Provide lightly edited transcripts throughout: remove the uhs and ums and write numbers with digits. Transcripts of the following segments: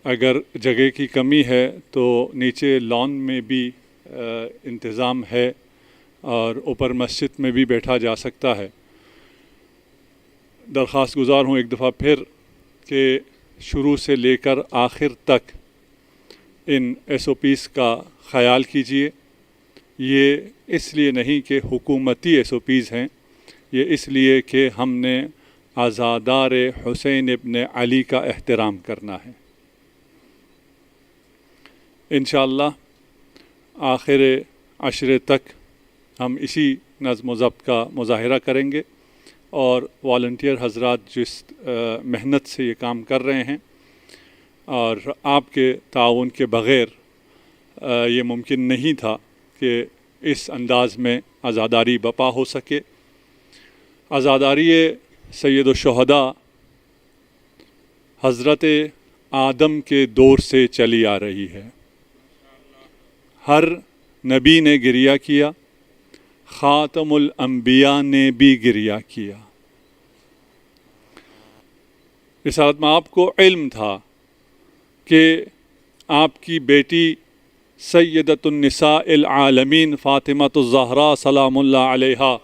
اگر جگہ کی کمی ہے تو نیچے لان میں بھی انتظام ہے اور اوپر مسجد میں بھی بیٹھا جا سکتا ہے۔ درخواست گزار ہوں ایک دفعہ پھر کہ شروع سے لے کر آخر تک ان ایس او پیز کا خیال کیجیے۔ یہ اس لیے نہیں کہ حکومتی ایس او پیز ہیں، یہ اس لیے کہ ہم نے عزادار حسین ابن علی کا احترام کرنا ہے۔ انشاءاللہ آخر عشرے تک ہم اسی نظم و ضبط کا مظاہرہ کریں گے، اور والنٹیئر حضرات جس محنت سے یہ کام کر رہے ہیں اور آپ کے تعاون کے بغیر یہ ممکن نہیں تھا کہ اس انداز میں عزاداری بپا ہو سکے۔ عزاداری سید الشہداء حضرت آدم کے دور سے چلی آ رہی ہے۔ ہر نبی نے گریہ کیا، خاتم الانبیاء نے بھی گریہ کیا۔ رسالت میں آپ کو علم تھا کہ آپ کی بیٹی سیدۃ النساء العالمین فاطمۃ الزہراء سلام اللہ علیہا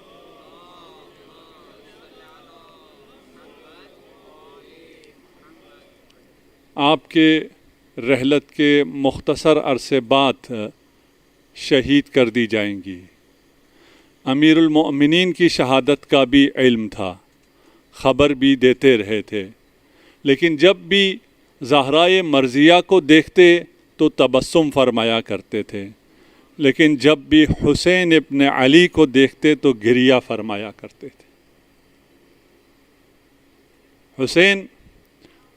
آپ کے رحلت کے مختصر عرصے بعد شہید کر دی جائیں گی۔ امیر المؤمنین کی شہادت کا بھی علم تھا، خبر بھی دیتے رہے تھے، لیکن جب بھی زہرائے مرضیہ کو دیکھتے تو تبسم فرمایا کرتے تھے، لیکن جب بھی حسین ابن علی کو دیکھتے تو گریہ فرمایا کرتے تھے۔ حسین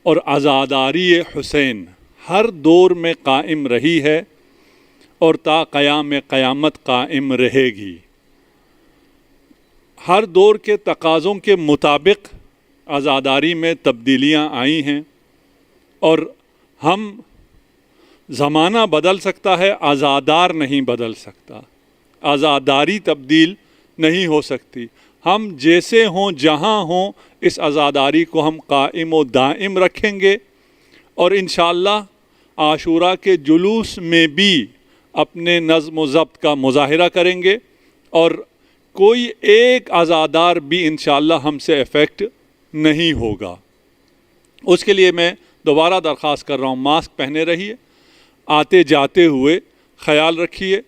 اور عزاداری حسین ہر دور میں قائم رہی ہے اور تا قیام قیامت قائم رہے گی۔ ہر دور کے تقاضوں کے مطابق عزاداری میں تبدیلیاں آئی ہیں، اور ہم زمانہ بدل سکتا ہے، عزادار نہیں بدل سکتا، عزاداری تبدیل نہیں ہو سکتی۔ ہم جیسے ہوں جہاں ہوں اس عزاداری کو ہم قائم و دائم رکھیں گے، اور انشاءاللہ عاشوراء کے جلوس میں بھی اپنے نظم و ضبط کا مظاہرہ کریں گے، اور کوئی ایک عزادار بھی انشاءاللہ ہم سے افیکٹ نہیں ہوگا۔ اس کے لیے میں دوبارہ درخواست کر رہا ہوں، ماسک پہنے رہیے، آتے جاتے ہوئے خیال رکھیے،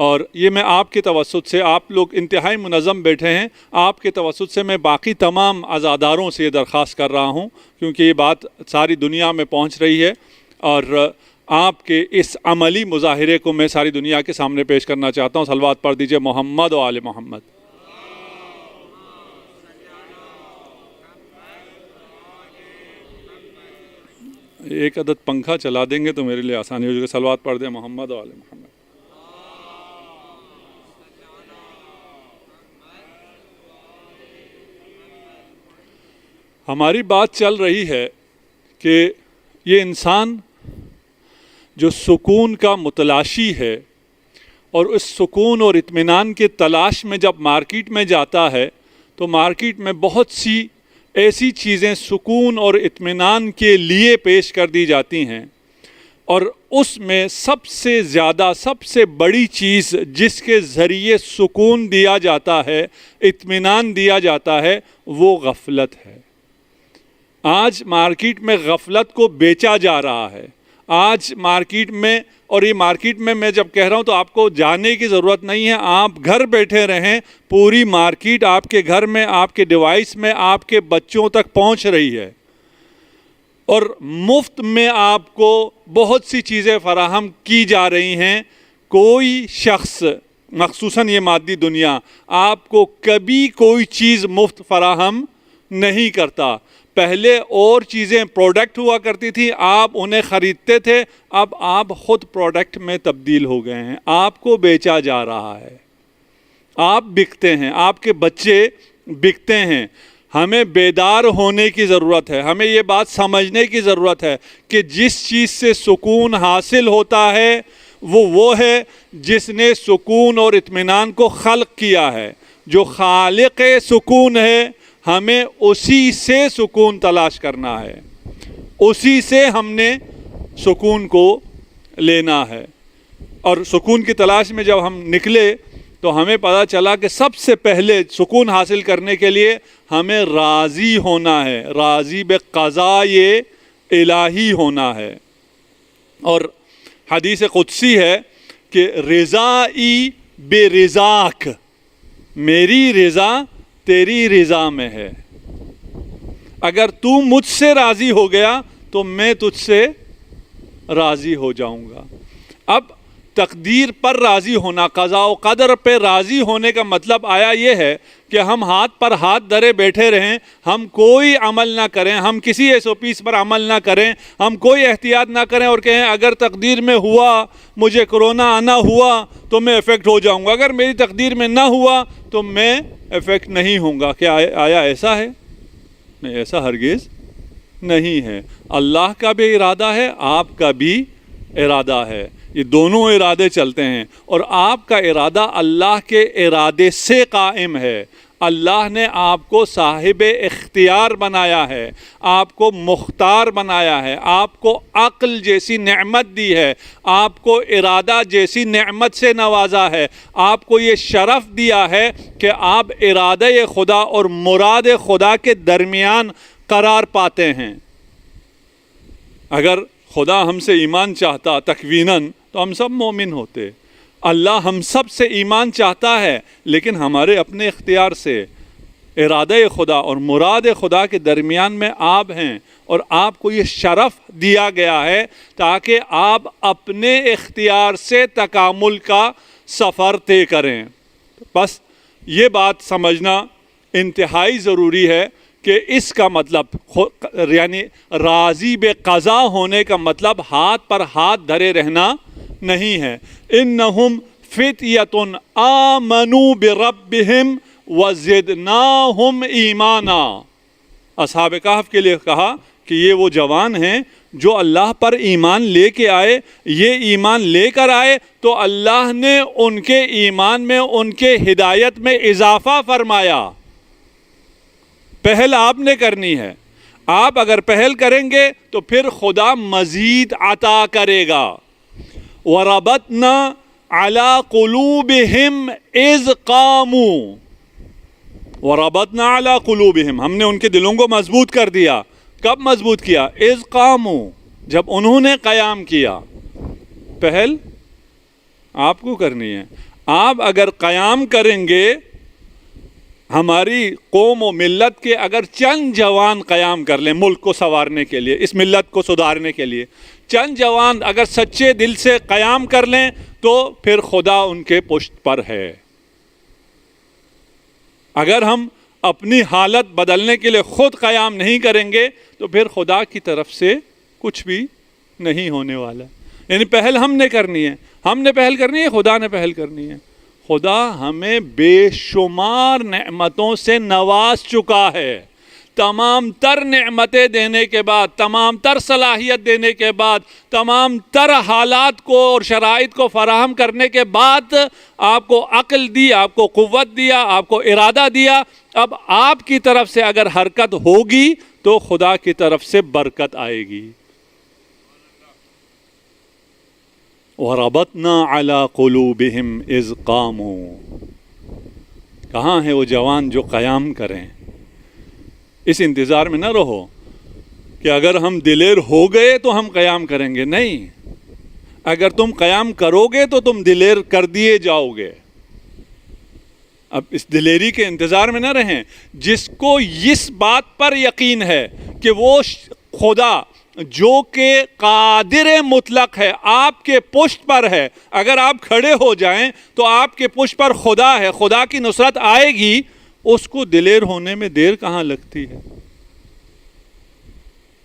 اور یہ میں آپ کے توسط سے، آپ لوگ انتہائی منظم بیٹھے ہیں، آپ کے توسط سے میں باقی تمام عزاداروں سے یہ درخواست کر رہا ہوں، کیونکہ یہ بات ساری دنیا میں پہنچ رہی ہے، اور آپ کے اس عملی مظاہرے کو میں ساری دنیا کے سامنے پیش کرنا چاہتا ہوں۔ صلوات پڑھ دیجئے محمد و آل محمد۔ ایک عدد پنکھا چلا دیں گے تو میرے لیے آسانی ہو جائے گی۔ صلوات پڑھ دیں محمد و آل محمد۔ ہماری بات چل رہی ہے کہ یہ انسان جو سکون کا متلاشی ہے، اور اس سکون اور اطمینان کے تلاش میں جب مارکیٹ میں جاتا ہے تو مارکیٹ میں بہت سی ایسی چیزیں سکون اور اطمینان کے لیے پیش کر دی جاتی ہیں، اور اس میں سب سے زیادہ، سب سے بڑی چیز جس کے ذریعے سکون دیا جاتا ہے، اطمینان دیا جاتا ہے، وہ غفلت ہے۔ آج مارکیٹ میں غفلت کو بیچا جا رہا ہے۔ آج مارکیٹ میں، اور یہ مارکیٹ میں جب کہہ رہا ہوں تو آپ کو جانے کی ضرورت نہیں ہے، آپ گھر بیٹھے رہیں، پوری مارکیٹ آپ کے گھر میں، آپ کے ڈیوائس میں، آپ کے بچوں تک پہنچ رہی ہے، اور مفت میں آپ کو بہت سی چیزیں فراہم کی جا رہی ہیں۔ کوئی شخص، مخصوصاً یہ مادی دنیا، آپ کو کبھی کوئی چیز مفت فراہم نہیں کرتا۔ پہلے اور چیزیں پروڈکٹ ہوا کرتی تھی، آپ انہیں خریدتے تھے، اب آپ خود پروڈکٹ میں تبدیل ہو گئے ہیں، آپ کو بیچا جا رہا ہے، آپ بکتے ہیں، آپ کے بچے بکتے ہیں۔ ہمیں بیدار ہونے کی ضرورت ہے، ہمیں یہ بات سمجھنے کی ضرورت ہے کہ جس چیز سے سکون حاصل ہوتا ہے وہ ہے جس نے سکون اور اطمینان کو خلق کیا ہے۔ جو خالق سکون ہے، ہمیں اسی سے سکون تلاش کرنا ہے، اسی سے ہم نے سکون کو لینا ہے. اور سکون کی تلاش میں جب ہم نکلے تو ہمیں پتہ چلا کہ سب سے پہلے سکون حاصل کرنے کے لیے ہمیں راضی ہونا ہے, راضی بقضائے الہی ہونا ہے. اور حدیث قدسی ہے کہ رضائی بے رضاک, میری رضا تیری رضا میں ہے. اگر تو مجھ سے راضی ہو گیا تو میں تجھ سے راضی ہو جاؤں گا. اب تقدیر پر راضی ہونا, قضاء و قدر پہ راضی ہونے کا مطلب آیا یہ ہے کہ ہم ہاتھ پر ہاتھ دھرے بیٹھے رہیں, ہم کوئی عمل نہ کریں, ہم کسی SOPs پر عمل نہ کریں, ہم کوئی احتیاط نہ کریں اور کہیں اگر تقدیر میں ہوا, مجھے کرونا آنا ہوا تو میں افیکٹ ہو جاؤں گا, اگر میری تقدیر میں نہ ہوا تو میں افیکٹ نہیں ہوں گا. کیا آیا ایسا ہے؟ نہیں, ایسا ہرگز نہیں ہے. اللہ کا بھی ارادہ ہے, آپ کا بھی ارادہ ہے, یہ دونوں ارادے چلتے ہیں. اور آپ کا ارادہ اللہ کے ارادے سے قائم ہے. اللہ نے آپ کو صاحب اختیار بنایا ہے, آپ کو مختار بنایا ہے, آپ کو عقل جیسی نعمت دی ہے, آپ کو ارادہ جیسی نعمت سے نوازا ہے, آپ کو یہ شرف دیا ہے کہ آپ ارادہ خدا اور مراد خدا کے درمیان قرار پاتے ہیں. اگر خدا ہم سے ایمان چاہتا تکویناً تو ہم سب مومن ہوتے. اللہ ہم سب سے ایمان چاہتا ہے لیکن ہمارے اپنے اختیار سے. ارادہ خدا اور مراد خدا کے درمیان میں آپ ہیں اور آپ کو یہ شرف دیا گیا ہے تاکہ آپ اپنے اختیار سے تکامل کا سفر طے کریں. بس یہ بات سمجھنا انتہائی ضروری ہے کہ اس کا مطلب یعنی راضی بے قضا ہونے کا مطلب ہاتھ پر ہاتھ دھرے رہنا نہیں ہے. انہم فتیۃ آمنوا بربہم وزدناہم ایمانا. اصحاب کہف کے لیے کہا کہ یہ وہ جوان ہیں جو اللہ پر ایمان لے کے آئے. یہ ایمان لے کر آئے تو اللہ نے ان کے ایمان میں, ان کے ہدایت میں اضافہ فرمایا. پہل آپ نے کرنی ہے. آپ اگر پہل کریں گے تو پھر خدا مزید عطا کرے گا. وَرَبَطْنَا عَلَىٰ قُلُوبِهِمْ اِذْ قَامُوا. وَرَبَطْنَا عَلَىٰ قُلُوبِهِمْ, ہم نے ان کے دلوں کو مضبوط کر دیا. کب مضبوط کیا؟ اِذْ قَامُوا, جب انہوں نے قیام کیا. پہل آپ کو کرنی ہے. آپ اگر قیام کریں گے, ہماری قوم و ملت کے اگر چند جوان قیام کر لیں ملک کو سنوارنے کے لیے, اس ملت کو سدھارنے کے لیے, چند جوان اگر سچے دل سے قیام کر لیں تو پھر خدا ان کے پشت پر ہے. اگر ہم اپنی حالت بدلنے کے لیے خود قیام نہیں کریں گے تو پھر خدا کی طرف سے کچھ بھی نہیں ہونے والا. یعنی پہل ہم نے کرنی ہے, ہم نے پہل کرنی ہے, خدا نے پہل کرنی ہے. خدا ہمیں بے شمار نعمتوں سے نواز چکا ہے. تمام تر نعمتیں دینے کے بعد, تمام تر صلاحیت دینے کے بعد, تمام تر حالات کو اور شرائط کو فراہم کرنے کے بعد آپ کو عقل دی, آپ کو قوت دیا, آپ کو ارادہ دیا. اب آپ کی طرف سے اگر حرکت ہوگی تو خدا کی طرف سے برکت آئے گی. وَرَبَطْنَا عَلَىٰ قُلُوبِهِمْ إِذْ قَامُوا. کہاں ہیں وہ جوان جو قیام کریں؟ اس انتظار میں نہ رہو کہ اگر ہم دلیر ہو گئے تو ہم قیام کریں گے. نہیں, اگر تم قیام کرو گے تو تم دلیر کر دیے جاؤ گے. اب اس دلیری کے انتظار میں نہ رہیں. جس کو اس بات پر یقین ہے کہ وہ خدا جو کہ قادر مطلق ہے آپ کے پشت پر ہے, اگر آپ کھڑے ہو جائیں تو آپ کے پشت پر خدا ہے, خدا کی نصرت آئے گی, اس کو دلیر ہونے میں دیر کہاں لگتی ہے؟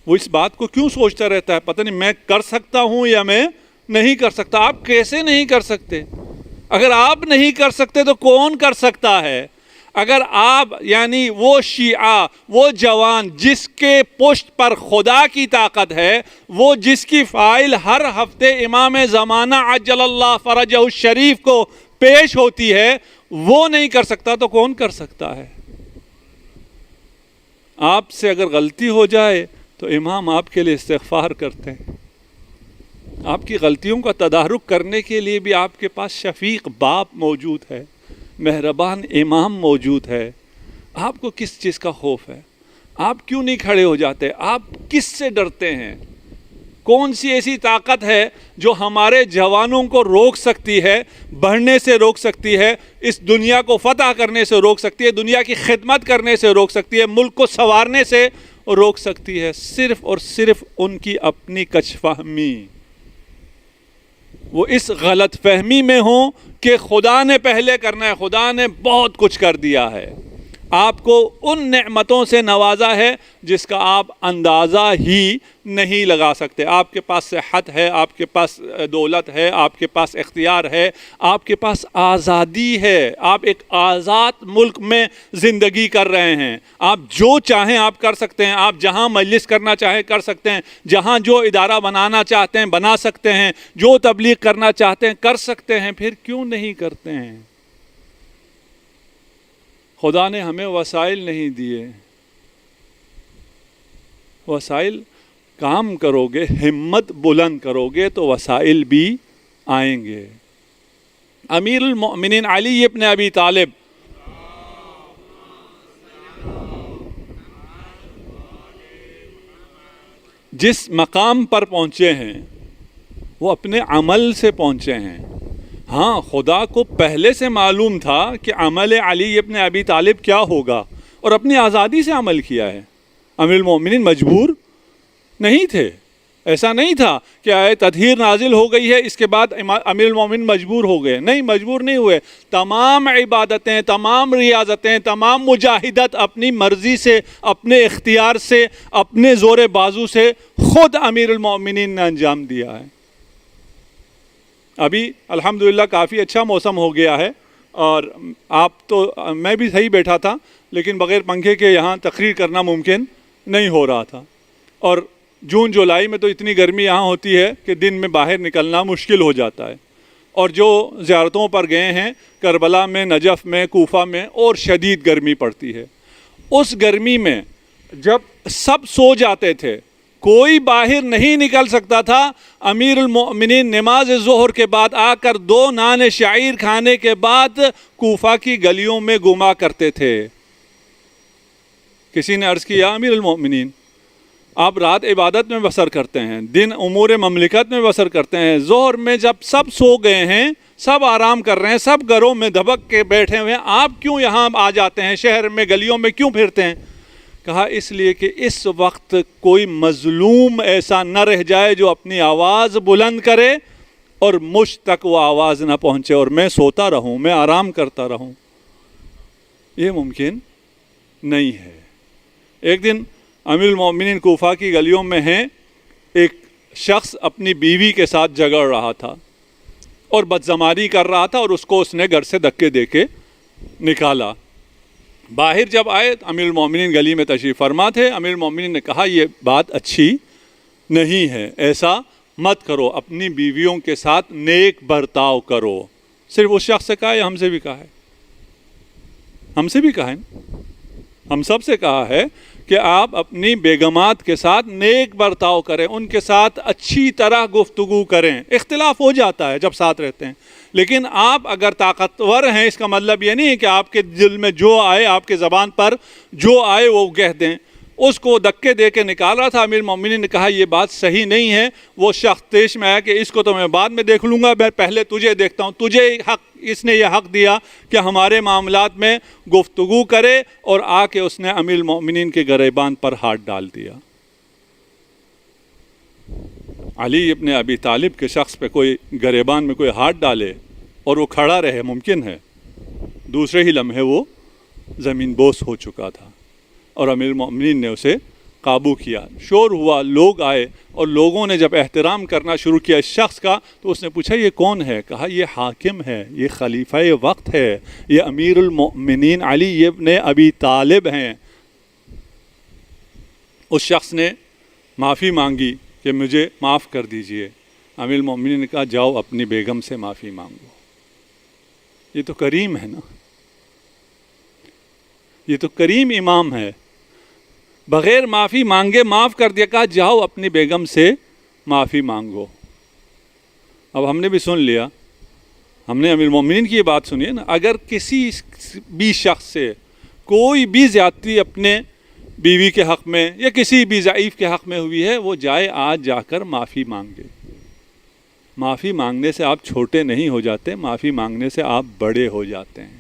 وہ اس بات کو کیوں سوچتا رہتا ہے پتہ نہیں میں کر سکتا ہوں یا میں نہیں کر سکتا. آپ کیسے نہیں کر سکتے؟ اگر آپ نہیں کر سکتے تو کون کر سکتا ہے؟ اگر آپ یعنی وہ شیعہ, وہ جوان جس کے پشت پر خدا کی طاقت ہے, وہ جس کی فائل ہر ہفتے امام زمانہ عجل اللہ فرجہ الشریف کو پیش ہوتی ہے, وہ نہیں کر سکتا تو کون کر سکتا ہے؟ آپ سے اگر غلطی ہو جائے تو امام آپ کے لیے استغفار کرتے ہیں. آپ کی غلطیوں کا تدارک کرنے کے لیے بھی آپ کے پاس شفیق باپ موجود ہے، مہربان امام موجود ہے. آپ کو کس چیز کا خوف ہے؟ آپ کیوں نہیں کھڑے ہو جاتے؟ آپ کس سے ڈرتے ہیں؟ کون سی ایسی طاقت ہے جو ہمارے جوانوں کو روک سکتی ہے، بڑھنے سے روک سکتی ہے، اس دنیا کو فتح کرنے سے روک سکتی ہے، دنیا کی خدمت کرنے سے روک سکتی ہے، ملک کو سنوارنے سے روک سکتی ہے؟ صرف اور صرف ان کی اپنی کچ فہمی. وہ اس غلط فہمی میں ہوں کہ خدا نے پہلے کرنا ہے، خدا نے بہت کچھ کر دیا ہے، آپ کو ان نعمتوں سے نوازا ہے جس کا آپ اندازہ ہی نہیں لگا سکتے. آپ کے پاس صحت ہے، آپ کے پاس دولت ہے، آپ کے پاس اختیار ہے، آپ کے پاس آزادی ہے، آپ ایک آزاد ملک میں زندگی کر رہے ہیں. آپ جو چاہیں آپ کر سکتے ہیں، آپ جہاں مجلس کرنا چاہیں کر سکتے ہیں، جہاں جو ادارہ بنانا چاہتے ہیں بنا سکتے ہیں، جو تبلیغ کرنا چاہتے ہیں کر سکتے ہیں. پھر کیوں نہیں کرتے ہیں؟ خدا نے ہمیں وسائل نہیں دیے. وسائل کام کرو گے، ہمت بلند کرو گے تو وسائل بھی آئیں گے. امیر المؤمنین علی ابن ابی طالب جس مقام پر پہنچے ہیں وہ اپنے عمل سے پہنچے ہیں. ہاں، خدا کو پہلے سے معلوم تھا کہ عمل علی ابن ابی طالب کیا ہوگا اور اپنی آزادی سے عمل کیا ہے. امیر المؤمنین مجبور نہیں تھے. ایسا نہیں تھا کہ تطہیر نازل ہو گئی ہے اس کے بعد امیر المؤمنین مجبور ہو گئے. نہیں، مجبور نہیں ہوئے. تمام عبادتیں، تمام ریاضتیں، تمام مجاہدت اپنی مرضی سے، اپنے اختیار سے، اپنے زور بازو سے خود امیر المؤمنین نے انجام دیا ہے. ابھی الحمدللہ کافی اچھا موسم ہو گیا ہے اور آپ تو، میں بھی صحیح بیٹھا تھا لیکن بغیر پنکھے کے یہاں تقریر کرنا ممکن نہیں ہو رہا تھا. اور جون جولائی میں تو اتنی گرمی یہاں ہوتی ہے کہ دن میں باہر نکلنا مشکل ہو جاتا ہے. اور جو زیارتوں پر گئے ہیں کربلا میں، نجف میں، کوفہ میں، اور شدید گرمی پڑتی ہے. اس گرمی میں جب سب سو جاتے تھے، کوئی باہر نہیں نکل سکتا تھا، امیر المؤمنین نماز ظہر کے بعد آ کر 2 نان شعیر کھانے کے بعد کوفہ کی گلیوں میں گھوما کرتے تھے. کسی نے عرض کیا، امیر المؤمنین آپ رات عبادت میں بسر کرتے ہیں، دن امور مملکت میں بسر کرتے ہیں، ظہر میں جب سب سو گئے ہیں، سب آرام کر رہے ہیں، سب گھروں میں دبک کے بیٹھے ہوئے ہیں، آپ کیوں یہاں آ جاتے ہیں، شہر میں گلیوں میں کیوں پھرتے ہیں؟ کہا اس لیے کہ اس وقت کوئی مظلوم ایسا نہ رہ جائے جو اپنی آواز بلند کرے اور مجھ تک وہ آواز نہ پہنچے اور میں سوتا رہوں، میں آرام کرتا رہوں. یہ ممکن نہیں ہے. ایک دن امیر المؤمنین کوفہ کی گلیوں میں ہیں، ایک شخص اپنی بیوی کے ساتھ جھگڑ رہا تھا اور بدزمانی کر رہا تھا اور اس کو اس نے گھر سے دھکے دے کے نکالا. باہر جب آئے امیر المؤمنین گلی میں تشریف فرما تھے. امیر المؤمنین نے کہا یہ بات اچھی نہیں ہے، ایسا مت کرو، اپنی بیویوں کے ساتھ نیک برتاؤ کرو. صرف اس شخص سے کہا ہے، ہم سے بھی کہا ہے، ہم سے بھی کہا ہے، ہم سب سے کہا ہے کہ آپ اپنی بیگمات کے ساتھ نیک برتاؤ کریں، ان کے ساتھ اچھی طرح گفتگو کریں. اختلاف ہو جاتا ہے جب ساتھ رہتے ہیں، لیکن آپ اگر طاقتور ہیں اس کا مطلب یہ نہیں ہے کہ آپ کے دل میں جو آئے، آپ کے زبان پر جو آئے وہ کہہ دیں. اس کو دھکے دے کے نکال رہا تھا. امیر المؤمنین نے کہا یہ بات صحیح نہیں ہے. وہ شخص پیش میں آیا کہ اس کو تو میں بعد میں دیکھ لوں گا، میں پہلے تجھے دیکھتا ہوں. تجھے حق، اس نے یہ حق دیا کہ ہمارے معاملات میں گفتگو کرے، اور آ کے اس نے امیر المؤمنین کے گریبان پر ہاتھ ڈال دیا. علی ابن ابی طالب کے شخص پہ کوئی گریبان میں کوئی ہاتھ ڈالے اور وہ کھڑا رہے، ممکن ہے؟ دوسرے ہی لمحے وہ زمین بوس ہو چکا تھا اور امیر المؤمنین نے اسے قابو کیا. شور ہوا، لوگ آئے اور لوگوں نے جب احترام کرنا شروع کیا اس شخص کا تو اس نے پوچھا یہ کون ہے؟ کہا یہ حاکم ہے، یہ خلیفہ وقت ہے، یہ امیر المؤمنین علی ابن ابی طالب ہیں. اس شخص نے معافی مانگی کہ مجھے معاف کر دیجئے. امیر المؤمنین نے کہا جاؤ اپنی بیگم سے معافی مانگو. یہ تو کریم ہے نا، یہ تو کریم امام ہے. بغیر معافی مانگے معاف کر دیا، کہا جاؤ اپنی بیگم سے معافی مانگو. اب ہم نے بھی سن لیا, ہم نے امیر المومنین کی یہ بات سنی ہے نا, اگر کسی بھی شخص سے کوئی بھی زیادتی اپنے بیوی کے حق میں یا کسی بھی ضعیف کے حق میں ہوئی ہے, وہ جائے آج جا کر معافی مانگے. معافی مانگنے سے آپ چھوٹے نہیں ہو جاتے, معافی مانگنے سے آپ بڑے ہو جاتے ہیں,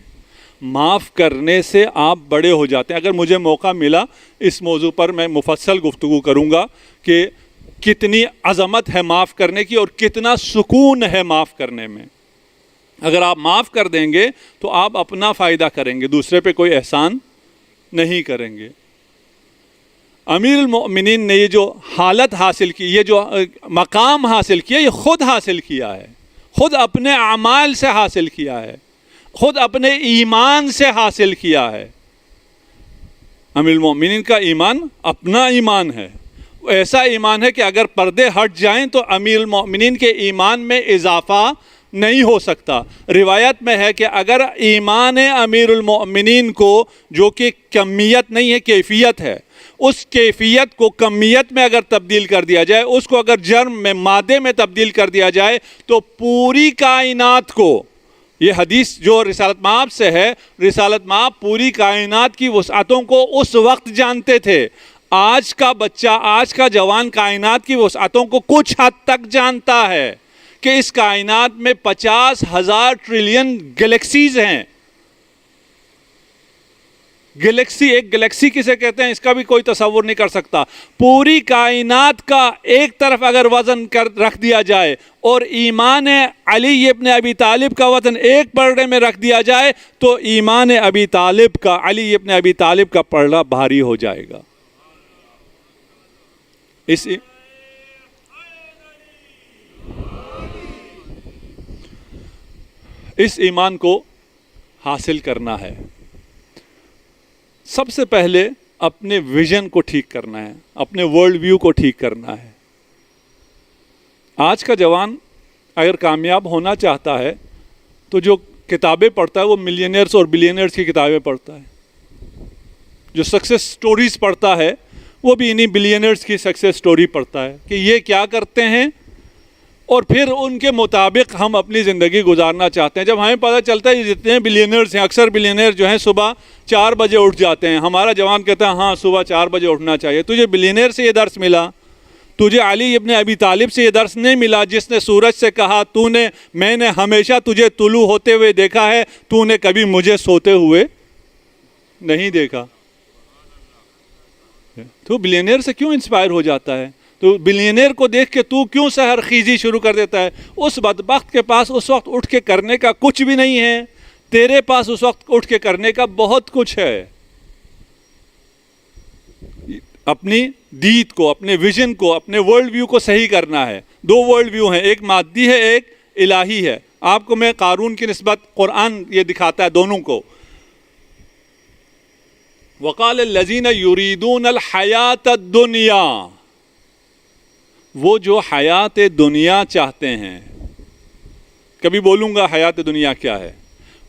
معاف کرنے سے آپ بڑے ہو جاتے ہیں. اگر مجھے موقع ملا اس موضوع پر میں مفصل گفتگو کروں گا کہ کتنی عظمت ہے معاف کرنے کی اور کتنا سکون ہے معاف کرنے میں. اگر آپ معاف کر دیں گے تو آپ اپنا فائدہ کریں گے, دوسرے پہ کوئی احسان نہیں کریں گے. امیر المؤمنین نے یہ جو حالت حاصل کی, یہ جو مقام حاصل کیا, یہ خود حاصل کیا ہے, خود اپنے اعمال سے حاصل کیا ہے, خود اپنے ایمان سے حاصل کیا ہے. امیر المؤمنین کا ایمان اپنا ایمان ہے, ایسا ایمان ہے کہ اگر پردے ہٹ جائیں تو امیر المؤمنین کے ایمان میں اضافہ نہیں ہو سکتا. روایت میں ہے کہ اگر ایمان امیر المؤمنین کو, جو کہ کمیت نہیں ہے کیفیت ہے, اس کیفیت کو کمیت میں اگر تبدیل کر دیا جائے, اس کو اگر جرم میں مادے میں تبدیل کر دیا جائے, تو پوری کائنات کو, یہ حدیث جو رسالت مآب سے ہے, رسالت مآب پوری کائنات کی وسعتوں کو اس وقت جانتے تھے. آج کا بچہ, آج کا جوان کائنات کی وسعتوں کو کچھ حد تک جانتا ہے کہ اس کائنات میں 50,000 ٹریلین گلیکسیز ہیں. گلیکسی, ایک گلیکسی کسے کہتے ہیں اس کا بھی کوئی تصور نہیں کر سکتا. پوری کائنات کا ایک طرف اگر وزن رکھ دیا جائے اور ایمان علی ابن ابی طالب کا وزن ایک پلڑے میں رکھ دیا جائے, تو ایمان ابی طالب کا, علی ابن ابی طالب کا پلڑا بھاری ہو جائے گا. اس ایمان کو حاصل کرنا ہے, سب سے پہلے اپنے ویژن کو ٹھیک کرنا ہے, اپنے ورلڈ ویو کو ٹھیک کرنا ہے. آج کا جوان اگر کامیاب ہونا چاہتا ہے تو جو کتابیں پڑھتا ہے وہ ملینئرز اور بلینئرز کی کتابیں پڑھتا ہے. جو سکسیس سٹوریز پڑھتا ہے وہ بھی انہی بلینئرز کی سکسیس سٹوری پڑھتا ہے کہ یہ کیا کرتے ہیں, اور پھر ان کے مطابق ہم اپنی زندگی گزارنا چاہتے ہیں. جب ہمیں پتہ چلتا ہے جتنے بلینئرز ہیں, اکثر بلینئر جو ہیں صبح 4 بجے اٹھ جاتے ہیں, ہمارا جوان کہتا ہے ہاں صبح 4 بجے اٹھنا چاہیے. تجھے بلینئر سے یہ درس ملا, تجھے علی ابن ابی طالب سے یہ درس نہیں ملا جس نے سورج سے کہا میں نے ہمیشہ تجھے طلوع ہوتے ہوئے دیکھا ہے, تو نے کبھی مجھے سوتے ہوئے نہیں دیکھا. تو بلینئر سے کیوں انسپائر ہو جاتا ہے؟ تو بلینئر کو دیکھ کے تو کیوں سحر خیزی شروع کر دیتا ہے؟ اس بدبخت کے پاس اس وقت اٹھ کے کرنے کا کچھ بھی نہیں ہے, تیرے پاس اس وقت اٹھ کے کرنے کا بہت کچھ ہے. اپنی دید کو, اپنے ویژن کو, اپنے ورلڈ ویو کو صحیح کرنا ہے. 2 ورلڈ ویو ہیں, ایک مادی ہے, ایک الہی ہے. آپ کو میں قارون کی نسبت قرآن یہ دکھاتا ہے دونوں کو. وقال الذین یریدون الحیات الدنیا, وہ جو حیات دنیا چاہتے ہیں, کبھی بولوں گا حیات دنیا کیا ہے.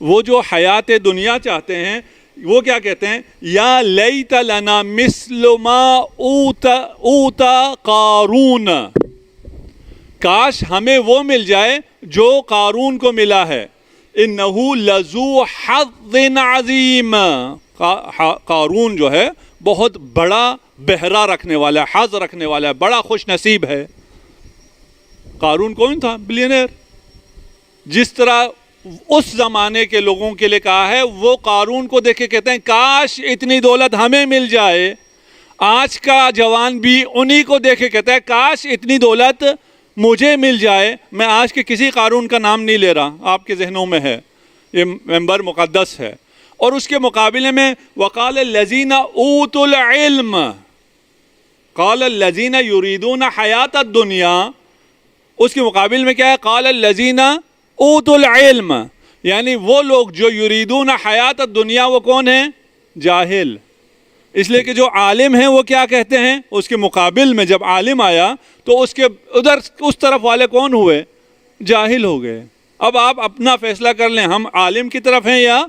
وہ جو حیات دنیا چاہتے ہیں وہ کیا کہتے ہیں, یا لیت لنا مثل ما اوتا قارون, کاش ہمیں وہ مل جائے جو قارون کو ملا ہے. انہ لذو حظ عظیم, قارون جو ہے بہت بڑا بہرا رکھنے والا ہے, حظ رکھنے والا ہے, بڑا خوش نصیب ہے. قارون کون تھا؟ بلینئر. جس طرح اس زمانے کے لوگوں کے لیے کہا ہے, وہ قارون کو دیکھ کے کہتے ہیں کاش اتنی دولت ہمیں مل جائے. آج کا جوان بھی انہی کو دیکھ کے کہتا ہے کاش اتنی دولت مجھے مل جائے. میں آج کے کسی قارون کا نام نہیں لے رہا, آپ کے ذہنوں میں ہے, یہ ممبر مقدس ہے. اور اس کے مقابلے میں وقال الذین اوتوا العلم, قال الذین یریدون حیات الدنیا, اس کے مقابل میں کیا ہے؟ قال الذین اوتوا العلم, یعنی وہ لوگ جو یریدون حیات الدنیا وہ کون ہیں؟ جاہل. اس لیے کہ جو عالم ہیں وہ کیا کہتے ہیں؟ اس کے مقابل میں جب عالم آیا تو اس کے ادھر اس طرف والے کون ہوئے؟ جاہل ہو گئے. اب آپ اپنا فیصلہ کر لیں, ہم عالم کی طرف ہیں یا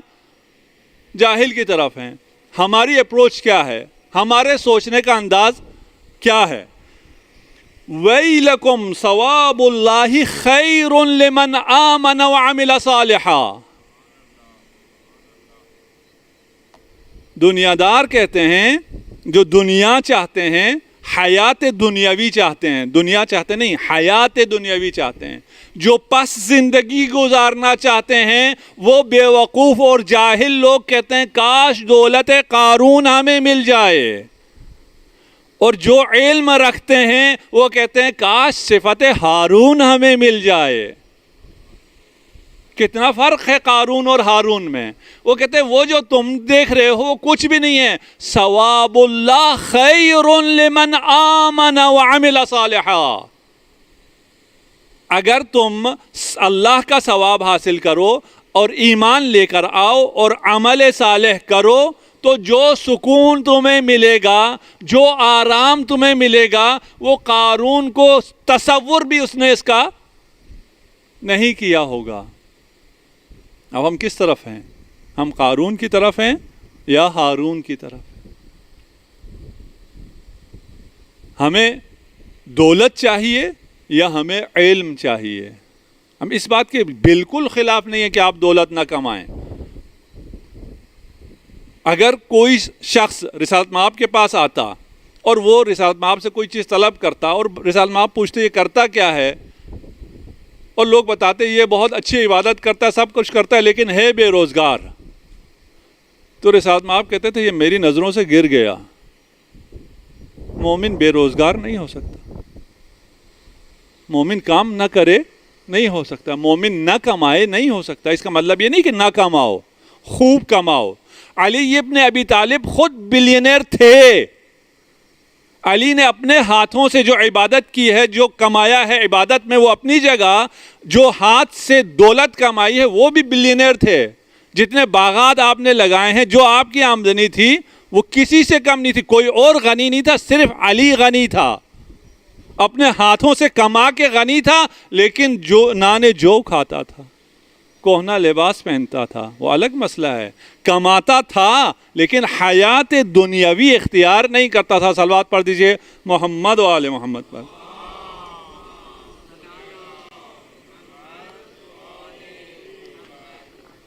جاہل کی طرف ہیں. ہماری اپروچ کیا ہے؟ ہمارے سوچنے کا انداز کیا ہے؟ وَيْلَكُمْ ثَوَابُ اللَّهِ خَيْرٌ لِمَنْ آمَنَ وَعَمِلَ صَالِحًا. دنیا دار کہتے ہیں جو دنیا چاہتے ہیں، حیات دنیاوی چاہتے ہیں، دنیا چاہتے نہیں، حیات دنیاوی چاہتے ہیں، جو پس زندگی گزارنا چاہتے ہیں، وہ بے وقوف اور جاہل لوگ کہتے ہیں کاش دولت قارون ہمیں مل جائے، اور جو علم رکھتے ہیں وہ کہتے ہیں کاش صفت ہارون ہمیں مل جائے. کتنا فرق ہے قارون اور ہارون میں. وہ کہتے ہیں وہ جو تم دیکھ رہے ہو وہ کچھ بھی نہیں ہے. ثواب اللہ خیر لمن آمن وعمل صالحا. اگر تم اللہ کا ثواب حاصل کرو اور ایمان لے کر آؤ اور عمل صالح کرو تو جو سکون تمہیں ملے گا، جو آرام تمہیں ملے گا، وہ قارون کو تصور بھی اس نے اس کا نہیں کیا ہوگا. اب ہم کس طرف ہیں؟ ہم قارون کی طرف ہیں یا ہارون کی طرف؟ ہمیں دولت چاہیے یا ہمیں علم چاہیے؟ ہم اس بات کے بالکل خلاف نہیں ہے کہ آپ دولت نہ کمائیں. اگر کوئی شخص رسالت مآب کے پاس آتا اور وہ رسالت مآب سے کوئی چیز طلب کرتا اور رسالت مآب پوچھتے یہ کرتا کیا ہے، اور لوگ بتاتے یہ بہت اچھی عبادت کرتا ہے، سب کچھ کرتا ہے، لیکن ہے بے روزگار، تو رسالت مآب کہتے تھے یہ میری نظروں سے گر گیا. مومن بے روزگار نہیں ہو سکتا، مومن کام نہ کرے نہیں ہو سکتا، مومن نہ کمائے نہیں ہو سکتا. اس کا مطلب یہ نہیں کہ نہ کماؤ، خوب کماؤ. علی ابن ابی طالب خود بلینئر تھے. علی نے اپنے ہاتھوں سے جو عبادت کی ہے، جو کمایا ہے عبادت میں، وہ اپنی جگہ، جو ہاتھ سے دولت کمائی ہے وہ بھی بلینئر تھے. جتنے باغات آپ نے لگائے ہیں، جو آپ کی آمدنی تھی وہ کسی سے کم نہیں تھی. کوئی اور غنی نہیں تھا، صرف علی غنی تھا، اپنے ہاتھوں سے کما کے غنی تھا. لیکن جو نان جو کھاتا تھا، کوہنا لباس پہنتا تھا، وہ الگ مسئلہ ہے. کماتا تھا لیکن حیات دنیاوی اختیار نہیں کرتا تھا. صلوات پڑھ دیجئے محمد و آل محمد پر.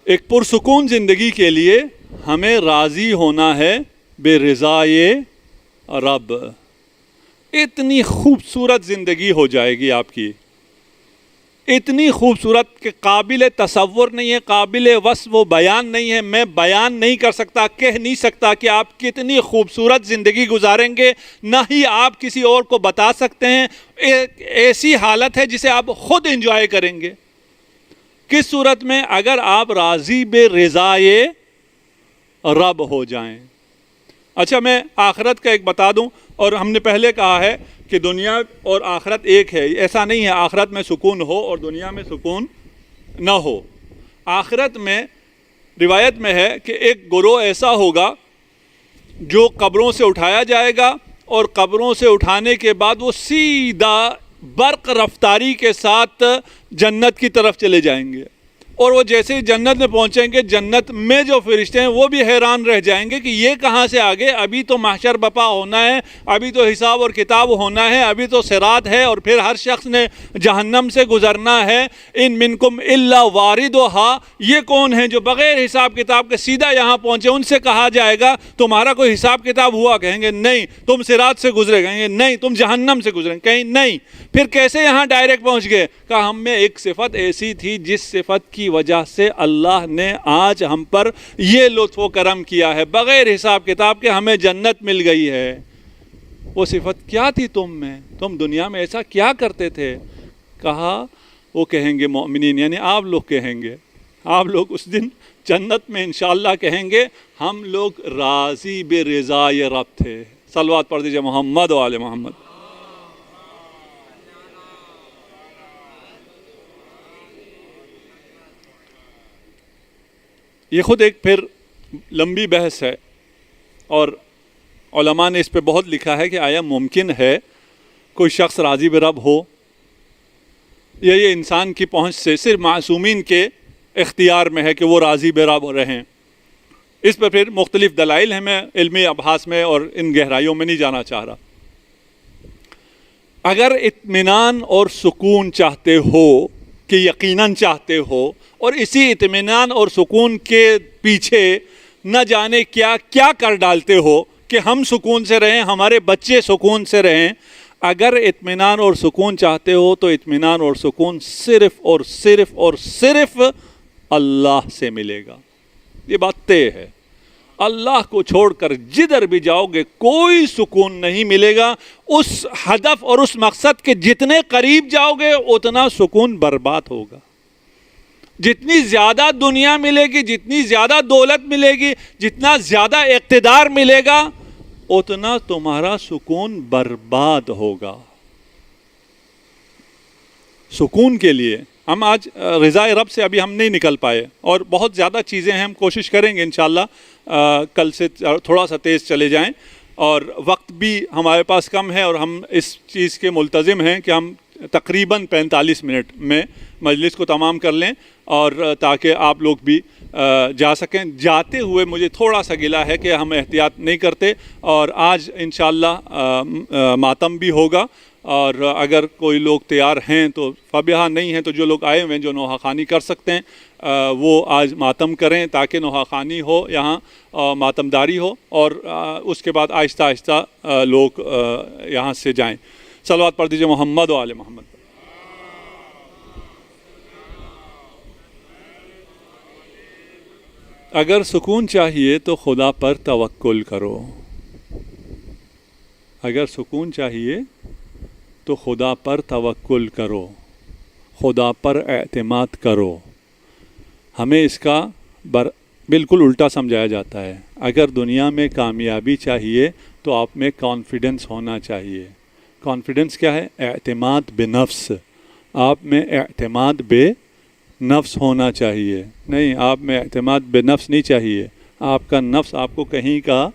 ایک پرسکون زندگی کے لیے ہمیں راضی ہونا ہے بے رضائے رب. اتنی خوبصورت زندگی ہو جائے گی آپ کی، اتنی خوبصورت کہ قابل تصور نہیں ہے، قابل وصف و بیان نہیں ہے. میں بیان نہیں کر سکتا، کہہ نہیں سکتا کہ آپ کتنی خوبصورت زندگی گزاریں گے، نہ ہی آپ کسی اور کو بتا سکتے ہیں. ایسی حالت ہے جسے آپ خود انجوائے کریں گے. کس صورت میں؟ اگر آپ راضی بے رضائے رب ہو جائیں. اچھا میں آخرت کا ایک بتا دوں، اور ہم نے پہلے کہا ہے کہ دنیا اور آخرت ایک ہے. ایسا نہیں ہے آخرت میں سکون ہو اور دنیا میں سکون نہ ہو. آخرت میں روایت میں ہے کہ ایک گروہ ایسا ہوگا جو قبروں سے اٹھایا جائے گا، اور قبروں سے اٹھانے کے بعد وہ سیدھا برق رفتاری کے ساتھ جنت کی طرف چلے جائیں گے. اور وہ جیسے ہی جنت میں پہنچیں گے، جنت میں جو فرشتے ہیں وہ بھی حیران رہ جائیں گے کہ یہ کہاں سے آگے، ابھی تو محشر بپا ہونا ہے، ابھی تو حساب اور کتاب ہونا ہے، ابھی تو صراط ہے، اور پھر ہر شخص نے جہنم سے گزرنا ہے. ان منکم الا واردھا. یہ کون ہیں جو بغیر حساب کتاب کے سیدھا یہاں پہنچے؟ ان سے کہا جائے گا تمہارا کوئی حساب کتاب ہوا؟ کہیں گے نہیں. تم صراط سے گزرے؟ کہیں گے نہیں. تم جہنم سے گزرے؟ کہیں نہیں. پھر کیسے یہاں ڈائریکٹ پہنچ گئے؟ کہا ہم میں ایک صفت ایسی تھی جس صفت کی وجہ سے اللہ نے آج ہم پر یہ لطف و کرم کیا ہے، بغیر حساب کتاب کے ہمیں جنت مل گئی ہے. وہ صفت کیا تھی تم میں؟ تم دنیا میں ایسا کیا کرتے تھے؟ کہا وہ کہیں گے مومنین، یعنی آپ لوگ کہیں گے، آپ لوگ اس دن جنت میں انشاءاللہ کہیں گے ہم لوگ راضی بے رضائے رب تھے. صلوات پڑھ دیجئے محمد و آل محمد. یہ خود ایک پھر لمبی بحث ہے، اور علماء نے اس پہ بہت لکھا ہے کہ آیا ممکن ہے کوئی شخص راضی بے رب ہو، یا یہ انسان کی پہنچ سے صرف معصومین کے اختیار میں ہے کہ وہ راضی بے رب رہیں. اس پہ پھر مختلف دلائل ہیں، میں علمی ابحاث میں اور ان گہرائیوں میں نہیں جانا چاہ رہا. اگر اطمینان اور سکون چاہتے ہو کہ یقیناً چاہتے ہو اور اسی اطمینان اور سکون کے پیچھے نہ جانے کیا کیا کر ڈالتے ہو کہ ہم سکون سے رہیں، ہمارے بچے سکون سے رہیں، اگر اطمینان اور سکون چاہتے ہو تو اطمینان اور سکون صرف اور صرف اور صرف اللہ سے ملے گا. یہ بات طے ہے. اللہ کو چھوڑ کر جدھر بھی جاؤ گے کوئی سکون نہیں ملے گا. اس ہدف اور اس مقصد کے جتنے قریب جاؤ گے اتنا سکون برباد ہوگا. جتنی زیادہ دنیا ملے گی، جتنی زیادہ دولت ملے گی، جتنا زیادہ اقتدار ملے گا، اتنا تمہارا سکون برباد ہوگا. سکون کے لیے ہم آج رضا رب سے ابھی ہم نہیں نکل پائے اور بہت زیادہ چیزیں ہیں. ہم کوشش کریں گے انشاءاللہ کل سے تھوڑا سا تیز چلے جائیں، اور وقت بھی ہمارے پاس کم ہے اور ہم اس چیز کے ملتزم ہیں کہ ہم تقریباً 45 منٹ میں مجلس کو تمام کر لیں، اور تاکہ آپ لوگ بھی جا سکیں. جاتے ہوئے مجھے تھوڑا سا گلا ہے کہ ہم احتیاط نہیں کرتے، اور آج انشاءاللہ ماتم بھی ہوگا، اور اگر کوئی لوگ تیار ہیں تو فبیہا، نہیں ہیں تو جو لوگ آئے ہوئے ہیں جو نوحہ خوانی کر سکتے ہیں وہ آج ماتم کریں تاکہ نوحہ خوانی ہو، یہاں ماتم داری ہو، اور اس کے بعد آہستہ آہستہ لوگ یہاں سے جائیں. صلوات پڑھ دیجئے محمد و آل محمد. اگر سکون چاہیے تو خدا پر توکل کرو. اگر سکون چاہیے تو خدا پر توکل کرو، خدا پر اعتماد کرو. ہمیں اس کا بالکل الٹا سمجھایا جاتا ہے. اگر دنیا میں کامیابی چاہیے تو آپ میں کانفیڈنس ہونا چاہیے. کانفیڈنس کیا ہے؟ اعتماد بنفس. آپ میں اعتماد بے نفس ہونا چاہیے. نہیں، آپ میں اعتماد بے نفس نہیں چاہیے. آپ کا نفس آپ کو کہیں کا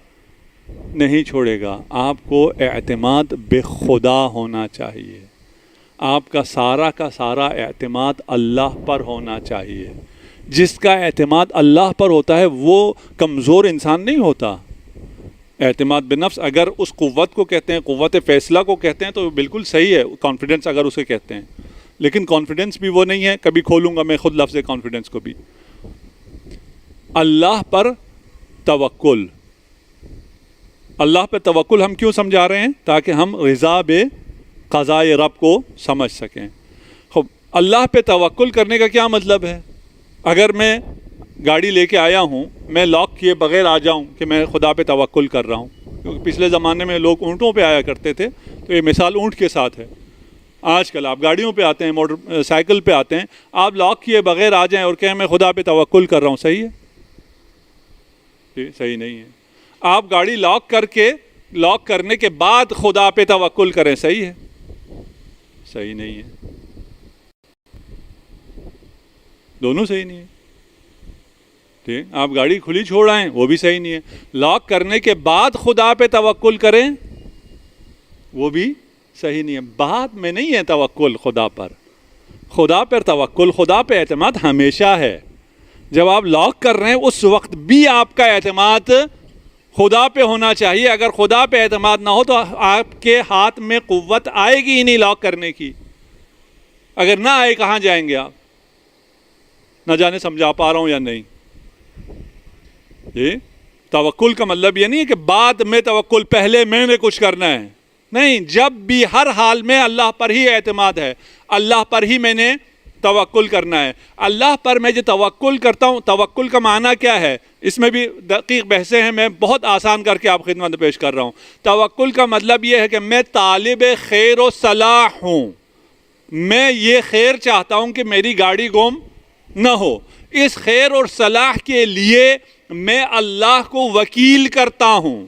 نہیں چھوڑے گا. آپ کو اعتماد بے خدا ہونا چاہیے. آپ کا سارا اعتماد اللہ پر ہونا چاہیے. جس کا اعتماد اللہ پر ہوتا ہے وہ کمزور انسان نہیں ہوتا. اعتماد بنفس اگر اس قوت کو کہتے ہیں، قوت فیصلہ کو کہتے ہیں، تو بالکل صحیح ہے. کانفیڈنس اگر اسے کہتے ہیں، لیکن کانفیڈنس بھی وہ نہیں ہے. کبھی کھولوں گا میں خود لفظ کانفیڈنس کو بھی. اللہ پر توکل. اللہ پہ توکل ہم کیوں سمجھا رہے ہیں؟ تاکہ ہم رضا بے قضاء رب کو سمجھ سکیں. خب اللہ پہ توکل کرنے کا کیا مطلب ہے؟ اگر میں گاڑی لے کے آیا ہوں، میں لاک کیے بغیر آ جاؤں کہ میں خدا پہ توکل کر رہا ہوں، کیونکہ پچھلے زمانے میں لوگ اونٹوں پہ آیا کرتے تھے، تو یہ مثال اونٹ کے ساتھ ہے. آج کل آپ گاڑیوں پہ آتے ہیں، موٹر سائیکل پہ آتے ہیں، آپ لاک کیے بغیر آ جائیں اور کہیں میں خدا پہ توکل کر رہا ہوں. صحیح ہے؟ صحیح نہیں ہے. آپ گاڑی لاک کرنے کے بعد خدا پہ توکل کریں. صحیح ہے؟ صحیح نہیں ہے. دونوں صحیح نہیں ہے. ٹھیک، آپ گاڑی کھلی چھوڑ آئیں، وہ بھی صحیح نہیں ہے. لاک کرنے کے بعد خدا پہ توکل کریں، وہ بھی صحیح نہیں ہے. بعد میں نہیں ہے توکل خدا پر. خدا پر توکل، خدا پہ اعتماد ہمیشہ ہے. جب آپ لاک کر رہے ہیں اس وقت بھی آپ کا اعتماد خدا پہ ہونا چاہیے. اگر خدا پہ اعتماد نہ ہو تو آپ کے ہاتھ میں قوت آئے گی ہی نہیں لاک کرنے کی. اگر نہ آئے کہاں جائیں گے آپ؟ نہ جانے سمجھا پا رہا ہوں یا نہیں. یہ توکل کا مطلب یہ نہیں ہے کہ بعد میں توکل، پہلے میں نے کچھ کرنا ہے. نہیں، جب بھی ہر حال میں اللہ پر ہی اعتماد ہے، اللہ پر ہی میں نے توکل کرنا ہے. اللہ پر میں جو توکل کرتا ہوں، توکل کا معنی کیا ہے؟ اس میں بھی دقیق بحثیں ہیں، میں بہت آسان کر کے آپ خدمت پیش کر رہا ہوں. توکل کا مطلب یہ ہے کہ میں طالب خیر و صلاح ہوں. میں یہ خیر چاہتا ہوں کہ میری گاڑی گم نہ ہو. اس خیر اور صلاح کے لیے میں اللہ کو وکیل کرتا ہوں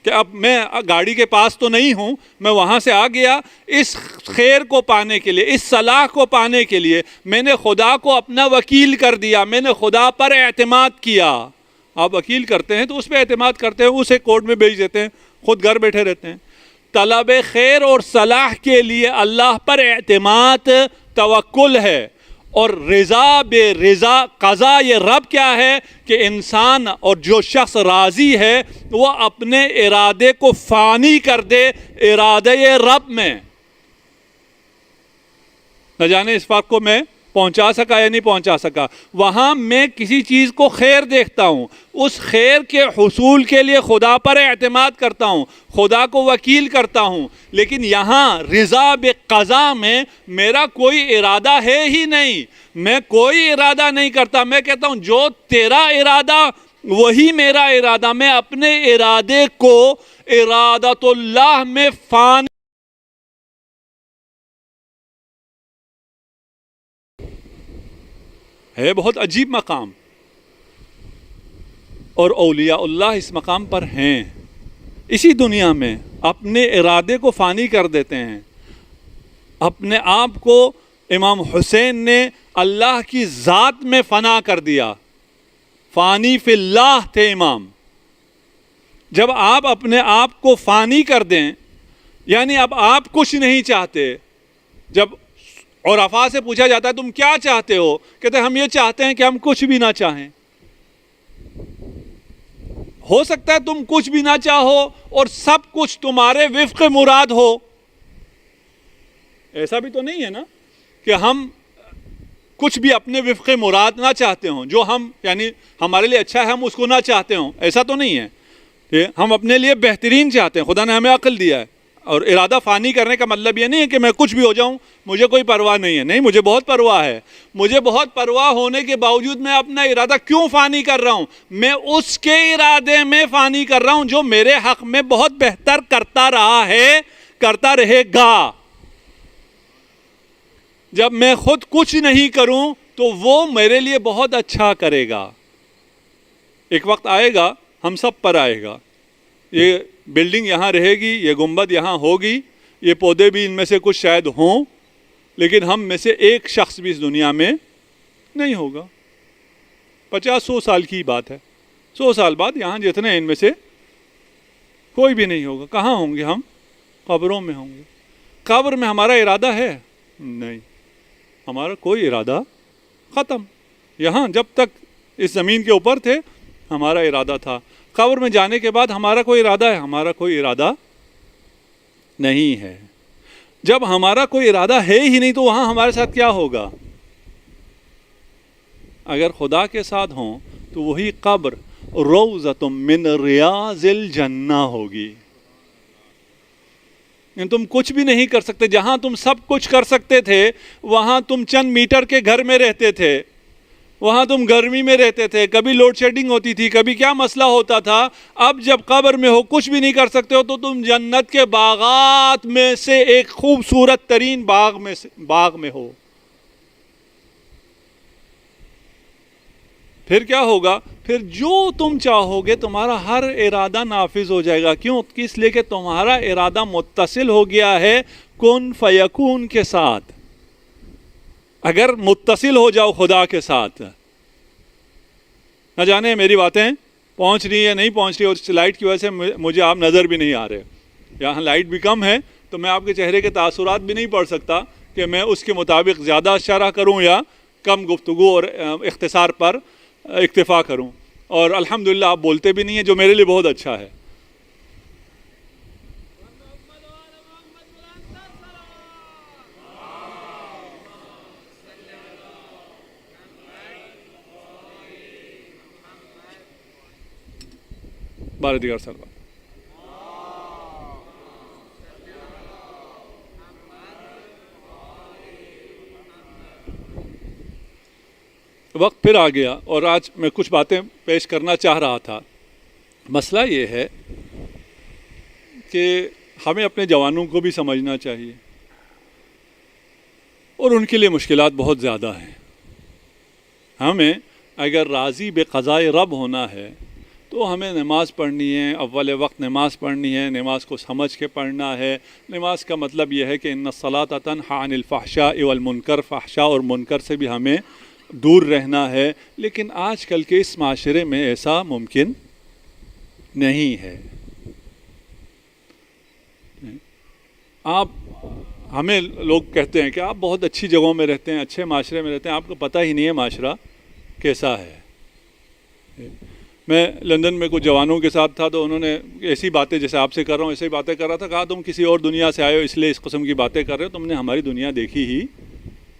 کہ اب میں گاڑی کے پاس تو نہیں ہوں، میں وہاں سے آ گیا. اس خیر کو پانے کے لیے، اس صلاح کو پانے کے لیے میں نے خدا کو اپنا وکیل کر دیا. میں نے خدا پر اعتماد کیا. آپ وکیل کرتے ہیں تو اس پہ اعتماد کرتے ہیں، اسے کورٹ میں بھیج دیتے ہیں، خود گھر بیٹھے رہتے ہیں. طلب خیر اور صلاح کے لیے اللہ پر اعتماد توکل ہے. اور رضا بے رضا قضا یہ رب کیا ہے کہ انسان اور جو شخص راضی ہے وہ اپنے ارادے کو فانی کر دے ارادے رب میں. نہ جانے اس فرق کو میں پہنچا سکا یا نہیں پہنچا سکا. وہاں میں کسی چیز کو خیر دیکھتا ہوں, اس خیر کے حصول کے لیے خدا پر اعتماد کرتا ہوں, خدا کو وکیل کرتا ہوں. لیکن یہاں رضا بقضا میں میرا کوئی ارادہ ہے ہی نہیں, میں کوئی ارادہ نہیں کرتا. میں کہتا ہوں جو تیرا ارادہ وہی میرا ارادہ. میں اپنے ارادے کو ارادت اللہ میں فان ہے. بہت عجیب مقام, اور اولیاء اللہ اس مقام پر ہیں. اسی دنیا میں اپنے ارادے کو فانی کر دیتے ہیں. اپنے آپ کو امام حسین نے اللہ کی ذات میں فنا کر دیا. فانی فی اللہ تھے امام. جب آپ اپنے آپ کو فانی کر دیں, یعنی اب آپ کچھ نہیں چاہتے. جب عرفاء سے پوچھا جاتا ہے تم کیا چاہتے ہو, کہتے ہیں ہم یہ چاہتے ہیں کہ ہم کچھ بھی نہ چاہیں. ہو سکتا ہے تم کچھ بھی نہ چاہو اور سب کچھ تمہارے وفق مراد ہو. ایسا بھی تو نہیں ہے نا کہ ہم کچھ بھی اپنے وفق مراد نہ چاہتے ہوں, جو ہم یعنی ہمارے لیے اچھا ہے ہم اس کو نہ چاہتے ہوں. ایسا تو نہیں ہے کہ ہم اپنے لیے بہترین چاہتے ہیں. خدا نے ہمیں عقل دیا ہے. اور ارادہ فانی کرنے کا مطلب یہ نہیں ہے کہ میں کچھ بھی ہو جاؤں, مجھے کوئی پرواہ نہیں ہے. نہیں, مجھے بہت پرواہ ہے. مجھے بہت پرواہ ہونے کے باوجود میں اپنا ارادہ کیوں فانی کر رہا ہوں؟ میں اس کے ارادے میں فانی کر رہا ہوں جو میرے حق میں بہت بہتر کرتا رہا ہے, کرتا رہے گا. جب میں خود کچھ نہیں کروں تو وہ میرے لیے بہت اچھا کرے گا. ایک وقت آئے گا, ہم سب پر آئے گا. یہ بلڈنگ یہاں رہے گی, یہ گنبد یہاں ہوگی, یہ پودے بھی ان میں سے کچھ شاید ہوں, لیکن ہم میں سے ایک شخص بھی اس دنیا میں نہیں ہوگا. 50-100 سال کی بات ہے. 100 سال بعد یہاں جتنے ہیں ان میں سے کوئی بھی نہیں ہوگا. کہاں ہوں گے ہم؟ قبروں میں ہوں گے. قبر میں ہمارا ارادہ ہے؟ نہیں, ہمارا کوئی ارادہ ختم. یہاں جب تک اس زمین کے اوپر تھے ہمارا ارادہ تھا. قبر میں جانے کے بعد ہمارا کوئی ارادہ ہے؟ ہمارا کوئی ارادہ نہیں ہے. جب ہمارا کوئی ارادہ ہے ہی نہیں تو وہاں ہمارے ساتھ کیا ہوگا؟ اگر خدا کے ساتھ ہوں تو وہی قبر روضۃ من ریاض الجنہ ہوگی. تم کچھ بھی نہیں کر سکتے. جہاں تم سب کچھ کر سکتے تھے وہاں تم چند میٹر کے گھر میں رہتے تھے, وہاں تم گرمی میں رہتے تھے, کبھی لوڈ شیڈنگ ہوتی تھی, کبھی کیا مسئلہ ہوتا تھا. اب جب قبر میں ہو, کچھ بھی نہیں کر سکتے ہو, تو تم جنت کے باغات میں سے ایک خوبصورت ترین باغ میں ہو. پھر کیا ہوگا؟ پھر جو تم چاہو گے تمہارا ہر ارادہ نافذ ہو جائے گا. کیوں؟ اس لیے کہ تمہارا ارادہ متصل ہو گیا ہے کن فیکون کے ساتھ. اگر متصل ہو جاؤ خدا کے ساتھ, نہ جانے میری باتیں پہنچ رہی ہیں نہیں پہنچ رہی, اور لائٹ کی وجہ سے مجھے آپ نظر بھی نہیں آ رہے. یہاں لائٹ بھی کم ہے تو میں آپ کے چہرے کے تاثرات بھی نہیں پڑھ سکتا کہ میں اس کے مطابق زیادہ شرح کروں یا کم گفتگو اور اختصار پر اکتفا کروں. اور الحمدللہ آپ بولتے بھی نہیں ہیں, جو میرے لیے بہت اچھا ہے. بارہ دیگر سلوات. وقت پھر آ گیا اور آج میں کچھ باتیں پیش کرنا چاہ رہا تھا. مسئلہ یہ ہے کہ ہمیں اپنے جوانوں کو بھی سمجھنا چاہیے, اور ان کے لیے مشکلات بہت زیادہ ہیں. ہمیں اگر راضی بقضائے رب ہونا ہے تو ہمیں نماز پڑھنی ہے, اول وقت نماز پڑھنی ہے, نماز کو سمجھ کے پڑھنا ہے. نماز کا مطلب یہ ہے کہ ان الصلاۃ تنہی عن الفحشاء والمنکر, فحشاء اور منکر سے بھی ہمیں دور رہنا ہے. لیکن آج کل کے اس معاشرے میں ایسا ممکن نہیں ہے. آپ ہمیں لوگ کہتے ہیں کہ آپ بہت اچھی جگہوں میں رہتے ہیں, اچھے معاشرے میں رہتے ہیں, آپ کو پتہ ہی نہیں ہے معاشرہ کیسا ہے. میں لندن میں کچھ جوانوں کے ساتھ تھا تو انہوں نے ایسی باتیں جیسے آپ سے کر رہا ہوں ایسے ہی باتیں کر رہا تھا. کہا تم کسی اور دنیا سے آئے ہو اس لیے اس قسم کی باتیں کر رہے ہو, تم نے ہماری دنیا دیکھی ہی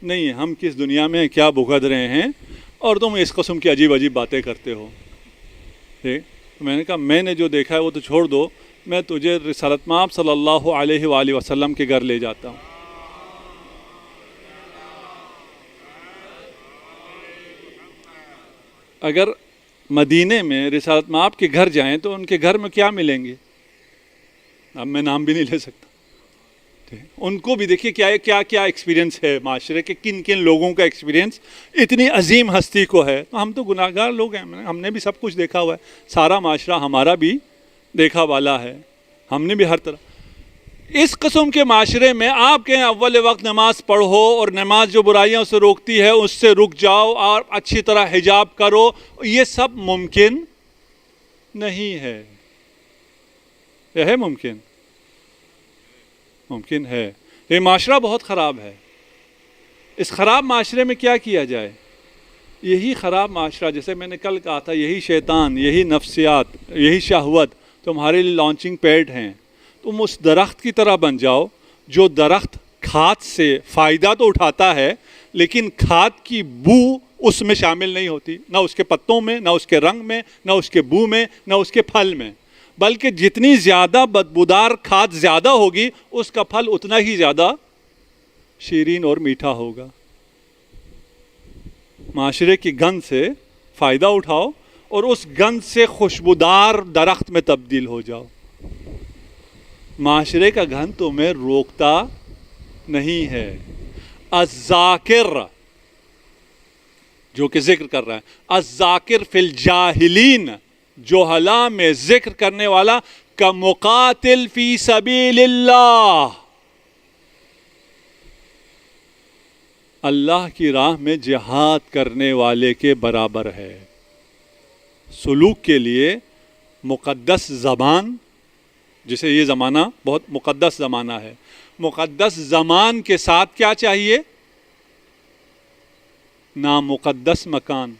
نہیں ہے ہم کس دنیا میں کیا بھگت رہے ہیں اور تم اس قسم کی عجیب عجیب باتیں کرتے ہو. ٹھیک. میں نے کہا میں نے جو دیکھا ہے وہ تو چھوڑ دو, میں تجھے رسالت مآب صلی اللہ علیہ وآلہ وسلم کے گھر لے جاتا ہوں. اگر مدینے میں رسالت مآب کے گھر جائیں تو ان کے گھر میں کیا ملیں گے؟ اب میں نام بھی نہیں لے سکتا. ان کو بھی دیکھیے کیا کیا کیا ایکسپیرینس ہے معاشرے کے, کن کن لوگوں کا ایکسپیرینس اتنی عظیم ہستی کو ہے. تو ہم تو گناہ گار لوگ ہیں, ہم نے بھی سب کچھ دیکھا ہوا ہے, سارا معاشرہ ہمارا بھی دیکھا والا ہے, ہم نے بھی ہر طرح. اس قسم کے معاشرے میں آپ کہیں اول وقت نماز پڑھو اور نماز جو برائیوں سے روکتی ہے اس سے رک جاؤ اور اچھی طرح حجاب کرو, یہ سب ممکن نہیں ہے. یہ ہے ممکن؟ ممکن ہے. یہ معاشرہ بہت خراب ہے. اس خراب معاشرے میں کیا کیا جائے؟ یہی خراب معاشرہ, جیسے میں نے کل کہا تھا, یہی شیطان, یہی نفسیات, یہی شہوت تمہارے لیے لانچنگ پیڈ ہیں. تم اس درخت کی طرح بن جاؤ جو درخت کھاد سے فائدہ تو اٹھاتا ہے لیکن کھاد کی بو اس میں شامل نہیں ہوتی, نہ اس کے پتوں میں, نہ اس کے رنگ میں, نہ اس کے بو میں, نہ اس کے پھل میں. بلکہ جتنی زیادہ بدبودار کھاد زیادہ ہوگی اس کا پھل اتنا ہی زیادہ شیرین اور میٹھا ہوگا. معاشرے کی گند سے فائدہ اٹھاؤ اور اس گند سے خوشبودار درخت میں تبدیل ہو جاؤ. معاشرے کا گند تمہیں روکتا نہیں ہے. الذاکر جو کہ ذکر کر رہا ہے, الذاکر فی الجاہلین, جوہلا میں ذکر کرنے والا, کا مقاتل فی سبیل اللہ, اللہ کی راہ میں جہاد کرنے والے کے برابر ہے. سلوک کے لیے مقدس زبان, جسے یہ زمانہ بہت مقدس زمانہ ہے, مقدس زمان کے ساتھ کیا چاہیے؟ نامقدس مکان.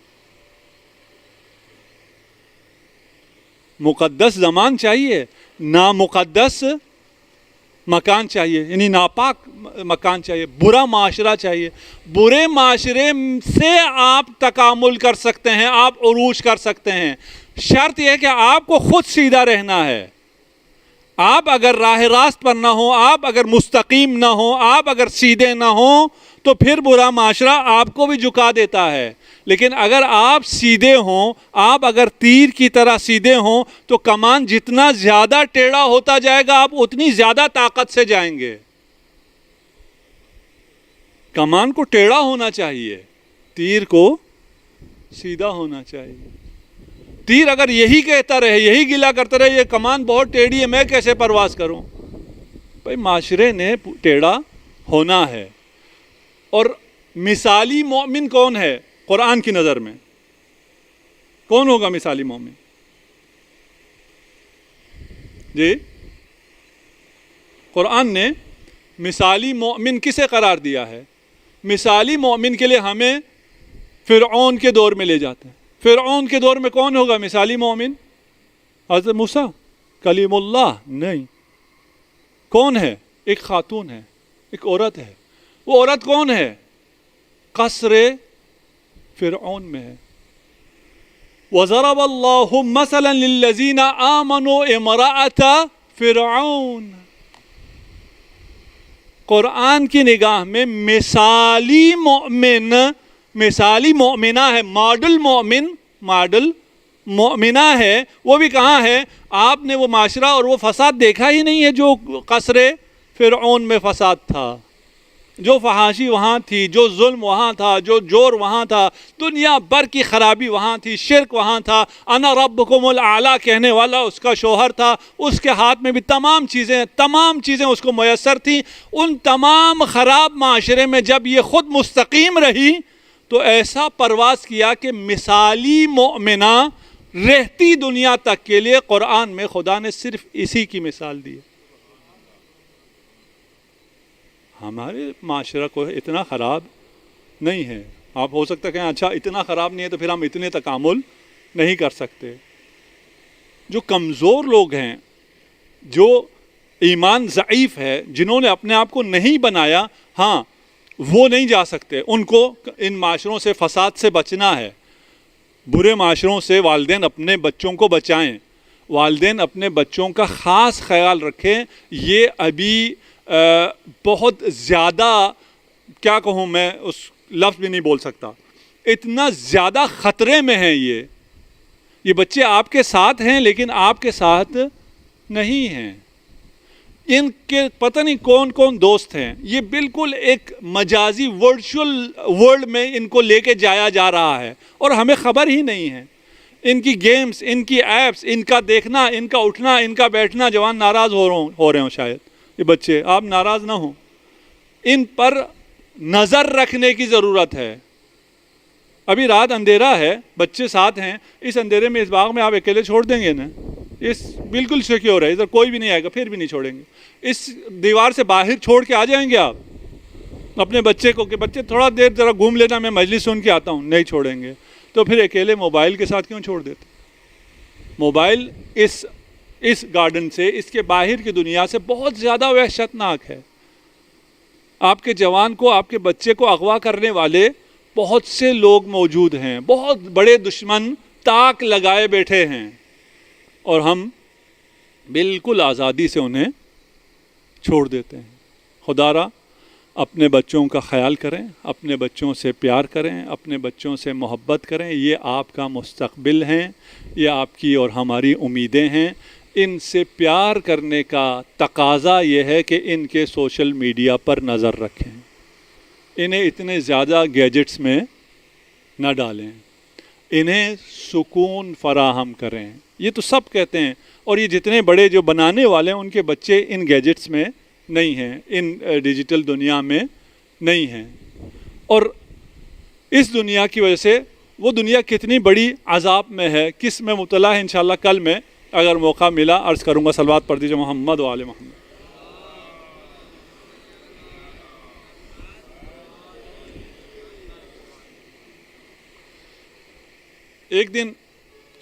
مقدس زمان چاہیے, نامقدس مکان چاہیے, یعنی ناپاک مکان چاہیے, برا معاشرہ چاہیے. برے معاشرے سے آپ تکامل کر سکتے ہیں, آپ عروج کر سکتے ہیں. شرط یہ ہے کہ آپ کو خود سیدھا رہنا ہے. آپ اگر راہ راست پر نہ ہو, آپ اگر مستقیم نہ ہو, آپ اگر سیدھے نہ ہوں تو پھر برا معاشرہ آپ کو بھی جھکا دیتا ہے. لیکن اگر آپ سیدھے ہوں, آپ اگر تیر کی طرح سیدھے ہوں تو کمان جتنا زیادہ ٹیڑھا ہوتا جائے گا آپ اتنی زیادہ طاقت سے جائیں گے. کمان کو ٹیڑھا ہونا چاہیے, تیر کو سیدھا ہونا چاہیے. تیر اگر یہی کہتا رہے, یہی گلا کرتا رہے, یہ کمان بہت ٹیڑھی ہے, میں کیسے پرواز کروں؟ بھائی معاشرے نے ٹیڑھا ہونا ہے. اور مثالی مومن کون ہے قرآن کی نظر میں؟ کون ہوگا مثالی مومن؟ جی, قرآن نے مثالی مومن کسے قرار دیا ہے؟ مثالی مومن کے لیے ہمیں فرعون کے دور میں لے جاتے ہیں. فرعون کے دور میں کون ہوگا مثالی مومن؟ حضرت موسیٰ کلیم اللہ؟ نہیں. کون ہے؟ ایک خاتون ہے, ایک عورت ہے. وہ عورت کون ہے؟ قصر فرعون میں ہے. وَضَرَبَ اللَّهُ مَثَلًا لِلَّذِينَ آمَنُوا امْرَأَةَ فرعون. قرآن کی نگاہ میں مثالی مومن, مثالی مومنہ ہے, ماڈل مومن, ماڈل مومنہ ہے. وہ بھی کہاں ہے؟ آپ نے وہ معاشرہ اور وہ فساد دیکھا ہی نہیں ہے جو قصر فرعون میں فساد تھا, جو فحاشی وہاں تھی, جو ظلم وہاں تھا, جو جور وہاں تھا, دنیا بھر کی خرابی وہاں تھی, شرک وہاں تھا. انا ربکم الاعلی کہنے والا اس کا شوہر تھا, اس کے ہاتھ میں بھی تمام چیزیں اس کو میسر تھیں. ان تمام خراب معاشرے میں جب یہ خود مستقیم رہی تو ایسا پرواز کیا کہ مثالی مومنہ رہتی دنیا تک کے لیے قرآن میں خدا نے صرف اسی کی مثال دی. ہمارے معاشرہ کو اتنا خراب نہیں ہے. آپ ہو سکتا ہے کہ اچھا اتنا خراب نہیں ہے تو پھر ہم اتنے تکامل نہیں کر سکتے. جو کمزور لوگ ہیں, جو ایمان ضعیف ہے, جنہوں نے اپنے آپ کو نہیں بنایا, ہاں وہ نہیں جا سکتے. ان کو ان معاشروں سے، فساد سے بچنا ہے. برے معاشروں سے والدین اپنے بچوں کو بچائیں، والدین اپنے بچوں کا خاص خیال رکھیں. یہ ابھی بہت زیادہ، کیا کہوں میں، اس لفظ بھی نہیں بول سکتا، اتنا زیادہ خطرے میں ہیں. یہ بچے آپ کے ساتھ ہیں لیکن آپ کے ساتھ نہیں ہیں. ان کے پتہ نہیں کون کون دوست ہیں. یہ بالکل ایک مجازی ورچوئل ورلڈ میں ان کو لے کے جایا جا رہا ہے اور ہمیں خبر ہی نہیں ہے. ان کی گیمز، ان کی ایپس، ان کا دیکھنا، ان کا اٹھنا، ان کا بیٹھنا. جوان ناراض ہو رہے ہوں شاید، یہ بچے، آپ ناراض نہ ہوں. ان پر نظر رکھنے کی ضرورت ہے. ابھی رات اندھیرا ہے، بچے ساتھ ہیں. اس اندھیرے میں، اس باغ میں آپ اکیلے چھوڑ دیں گے نا؟ اس بالکل سیکیور ہے، ادھر کوئی بھی نہیں آئے گا، پھر بھی نہیں چھوڑیں گے. اس دیوار سے باہر چھوڑ کے آ جائیں گے آپ اپنے بچے کو کہ بچے تھوڑا دیر ذرا گھوم لینا، میں مجلس سن کے آتا ہوں؟ نہیں چھوڑیں گے. تو پھر اکیلے موبائل کے ساتھ کیوں چھوڑ دیتے؟ موبائل اس گارڈن سے، اس کے باہر کی دنیا سے بہت زیادہ وحشتناک ہے. آپ کے جوان کو، آپ کے بچے کو اغوا کرنے والے بہت سے لوگ موجود ہیں. بہت بڑے دشمن تاک لگائے بیٹھے ہیں اور ہم بالکل آزادی سے انہیں چھوڑ دیتے ہیں. خدا را اپنے بچوں کا خیال کریں، اپنے بچوں سے پیار کریں، اپنے بچوں سے محبت کریں. یہ آپ کا مستقبل ہیں، یہ آپ کی اور ہماری امیدیں ہیں. ان سے پیار کرنے کا تقاضا یہ ہے کہ ان کے سوشل میڈیا پر نظر رکھیں، انہیں اتنے زیادہ گیجٹس میں نہ ڈالیں، انہیں سکون فراہم کریں. یہ تو سب کہتے ہیں، اور یہ جتنے بڑے جو بنانے والے ہیں ان کے بچے ان گیجٹس میں نہیں ہیں، ان ڈیجیٹل دنیا میں نہیں ہیں. اور اس دنیا کی وجہ سے وہ دنیا کتنی بڑی عذاب میں ہے، کس میں مبتلا ہے، انشاءاللہ کل میں اگر موقع ملا عرض کروں گا. صلوات پڑھ دیجئے محمد و آل محمد. ایک دن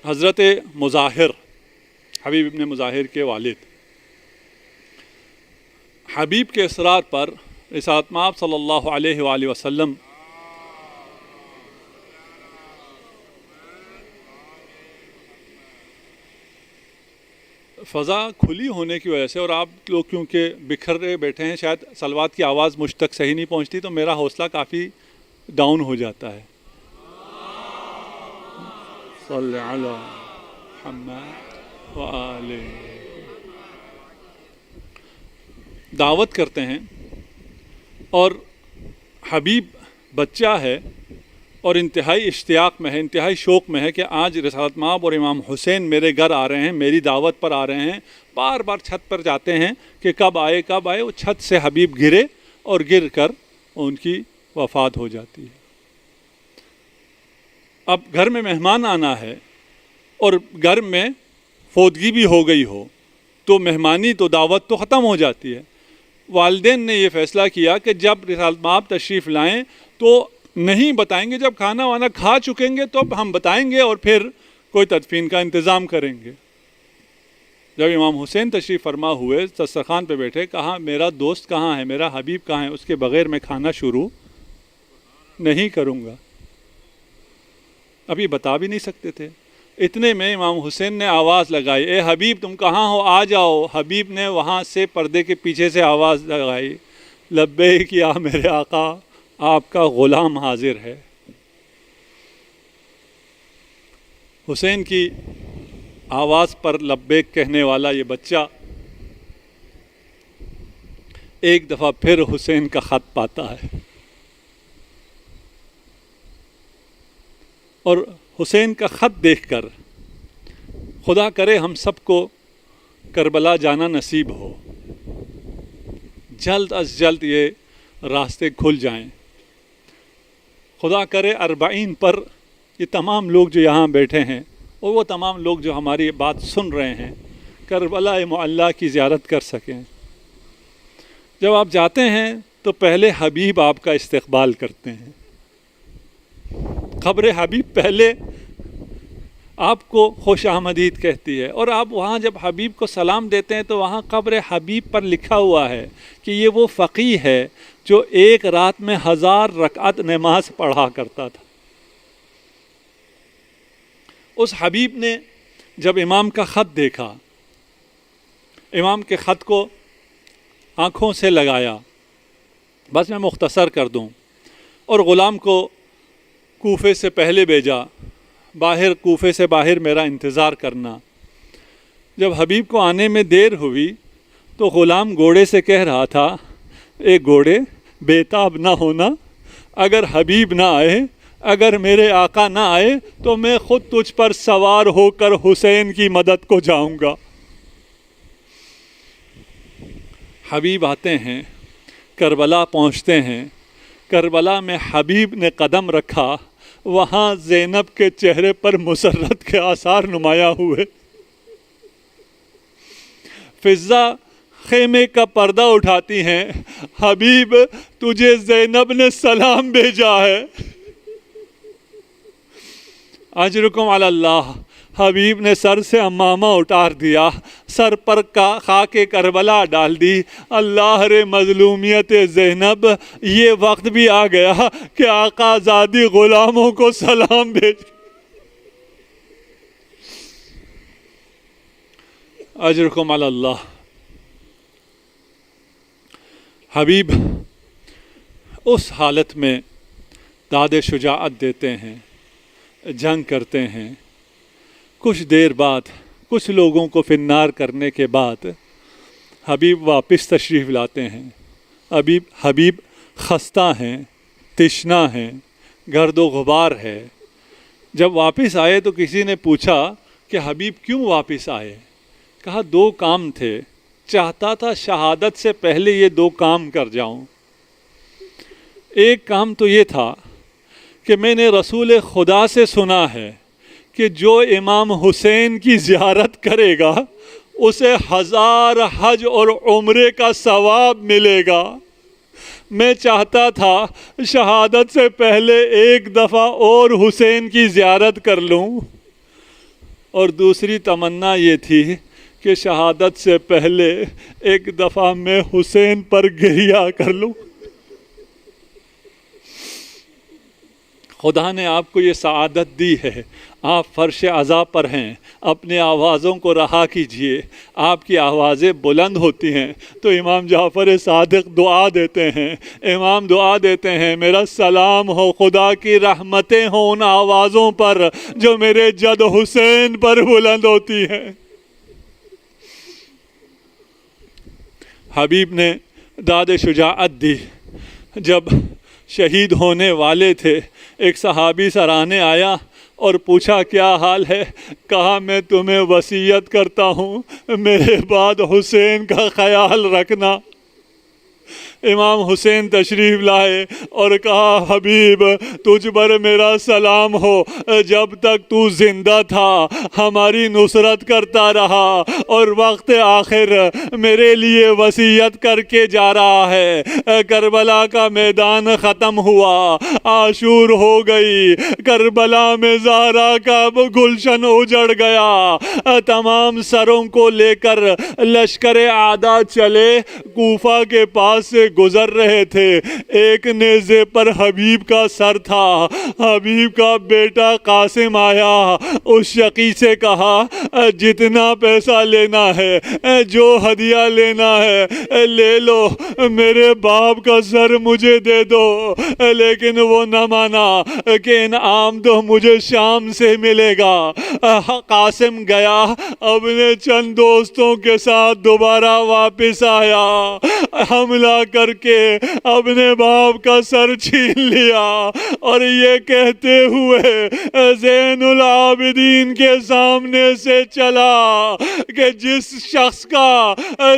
حضرت مظاہر، حبیب ابن مظاہر کے والد، حبیب کے اصرار پر رسالت مآب صلی اللہ علیہ وآلہ وسلم فضا کھلی ہونے کی وجہ سے، اور آپ لوگ کیونکہ بکھرے بیٹھے ہیں، شاید صلوات کی آواز مجھ تک صحیح نہیں پہنچتی، تو میرا حوصلہ کافی ڈاؤن ہو جاتا ہے. صلی علی محمد وآلہ. دعوت کرتے ہیں اور حبیب بچہ ہے اور انتہائی اشتیاق میں ہے، انتہائی شوق میں ہے کہ آج رسالت مآب اور امام حسین میرے گھر آ رہے ہیں، میری دعوت پر آ رہے ہیں. بار بار چھت پر جاتے ہیں کہ کب آئے کب آئے. وہ چھت سے حبیب گرے اور گر کر ان کی وفات ہو جاتی ہے. اب گھر میں مہمان آنا ہے اور گھر میں فوتگی بھی ہو گئی ہو تو مہمانی تو دعوت تو ختم ہو جاتی ہے. والدین نے یہ فیصلہ کیا کہ جب رسالت مآب تشریف لائیں تو نہیں بتائیں گے، جب کھانا وانا کھا چکیں گے تو ہم بتائیں گے اور پھر کوئی تدفین کا انتظام کریں گے. جب امام حسین تشریف فرما ہوئے، دسترخوان پہ بیٹھے، کہا میرا دوست کہاں ہے، میرا حبیب کہاں ہے، اس کے بغیر میں کھانا شروع نہیں کروں گا. ابھی بتا بھی نہیں سکتے تھے. اتنے میں امام حسین نے آواز لگائی، اے حبیب تم کہاں ہو، آ جاؤ. حبیب نے وہاں سے پردے کے پیچھے سے آواز لگائی، لبیک یا میرے آقا، آپ کا غلام حاضر ہے. حسین کی آواز پر لبیک کہنے والا یہ بچہ ایک دفعہ پھر حسین کا خط پاتا ہے اور حسین کا خط دیکھ کر خدا کرے ہم سب کو کربلا جانا نصیب ہو، جلد از جلد یہ راستے کھل جائیں. خدا کرے 40 پر یہ تمام لوگ جو یہاں بیٹھے ہیں اور وہ تمام لوگ جو ہماری بات سن رہے ہیں کربلا معلیٰ کی زیارت کر سکیں. جب آپ جاتے ہیں تو پہلے حبیب آپ کا استقبال کرتے ہیں. قبر حبیب پہلے آپ کو خوش آمدید کہتی ہے، اور آپ وہاں جب حبیب کو سلام دیتے ہیں تو وہاں قبر حبیب پر لکھا ہوا ہے کہ یہ وہ فقیہ ہے جو ایک رات میں 1000 رکعت نماز پڑھا کرتا تھا۔ اس حبیب نے جب امام کا خط دیکھا، امام کے خط کو آنکھوں سے لگایا، بس میں مختصر کر دوں، اور غلام کو کوفے سے پہلے بھیجا، باہر کوفے سے باہر میرا انتظار کرنا۔ جب حبیب کو آنے میں دیر ہوئی تو غلام گھوڑے سے کہہ رہا تھا، اے گھوڑے بےتاب نہ ہونا، اگر حبیب نہ آئے، اگر میرے آقا نہ آئے تو میں خود تجھ پر سوار ہو کر حسین کی مدد کو جاؤں گا۔ حبیب آتے ہیں، کربلا پہنچتے ہیں، کربلا میں حبیب نے قدم رکھا، وہاں زینب کے چہرے پر مسرت کے آثار نمایاں ہوئے۔ فضہ خیمے کا پردہ اٹھاتی ہیں، حبیب تجھے زینب نے سلام بھیجا ہے۔ اجرکم علی اللہ، حبیب نے سر سے امامہ اتار دیا، سر پر خاک کربلا ڈال دی۔ اللہ رے مظلومیت زینب، یہ وقت بھی آ گیا کہ آقا زادی غلاموں کو سلام بھیج۔ اجرکم علی اللہ۔ حبیب اس حالت میں داد شجاعت دیتے ہیں، جنگ کرتے ہیں، کچھ دیر بعد کچھ لوگوں کو فنار کرنے کے بعد حبیب واپس تشریف لاتے ہیں۔ حبیب خستہ ہیں، تشنا ہیں، گرد و غبار ہے۔ جب واپس آئے تو کسی نے پوچھا کہ حبیب کیوں واپس آئے؟ کہا 2 کام تھے، چاہتا تھا شہادت سے پہلے یہ 2 کام کر جاؤں۔ ایک کام تو یہ تھا کہ میں نے رسول خدا سے سنا ہے کہ جو امام حسین کی زیارت کرے گا اسے 1000 حج اور عمرے کا ثواب ملے گا۔ میں چاہتا تھا شہادت سے پہلے ایک دفعہ اور حسین کی زیارت کر لوں، اور دوسری تمنا یہ تھی کہ شہادت سے پہلے ایک دفعہ میں حسین پر گریہ کر لوں۔ خدا نے آپ کو یہ سعادت دی ہے، آپ فرش عزا پر ہیں، اپنے آوازوں کو رہا کیجئے۔ آپ کی آوازیں بلند ہوتی ہیں تو امام جعفر صادق دعا دیتے ہیں، امام دعا دیتے ہیں، میرا سلام ہو خدا کی رحمتیں ہوں ان آوازوں پر جو میرے جد حسین پر بلند ہوتی ہیں۔ حبیب نے داد شجاعت دی۔ جب شہید ہونے والے تھے، ایک صحابی سرانے آیا اور پوچھا کیا حال ہے؟ کہا میں تمہیں وصیت کرتا ہوں میرے بعد حسین کا خیال رکھنا۔ امام حسین تشریف لائے اور کہا حبیب تجھ پر میرا سلام ہو، جب تک تو زندہ تھا ہماری نصرت کرتا رہا اور وقت آخر میرے لیے وصیت کر کے جا رہا ہے۔ کربلا کا میدان ختم ہوا، عاشور ہو گئی، کربلا میں زہرا کا گلشن اجڑ گیا، تمام سروں کو لے کر لشکر اعداء چلے کوفہ کے پاس سے گزر رہے تھے۔ ایک نیزے پر حبیب کا سر تھا۔ حبیب کا بیٹا قاسم آیا، اس شقی سے کہا جتنا پیسہ لینا ہے، جو ہدیہ لینا ہے لے لو، میرے باپ کا سر مجھے دے دو۔ لیکن وہ نہ مانا کہ انعام تو مجھے شام سے ملے گا۔ قاسم گیا، اپنے چند دوستوں کے ساتھ دوبارہ واپس آیا، حملہ کر کے اپنے باپ کا سر چھین لیا، اور یہ کہتے ہوئے زین العابدین کے سامنے سے چلا کہ جس شخص کا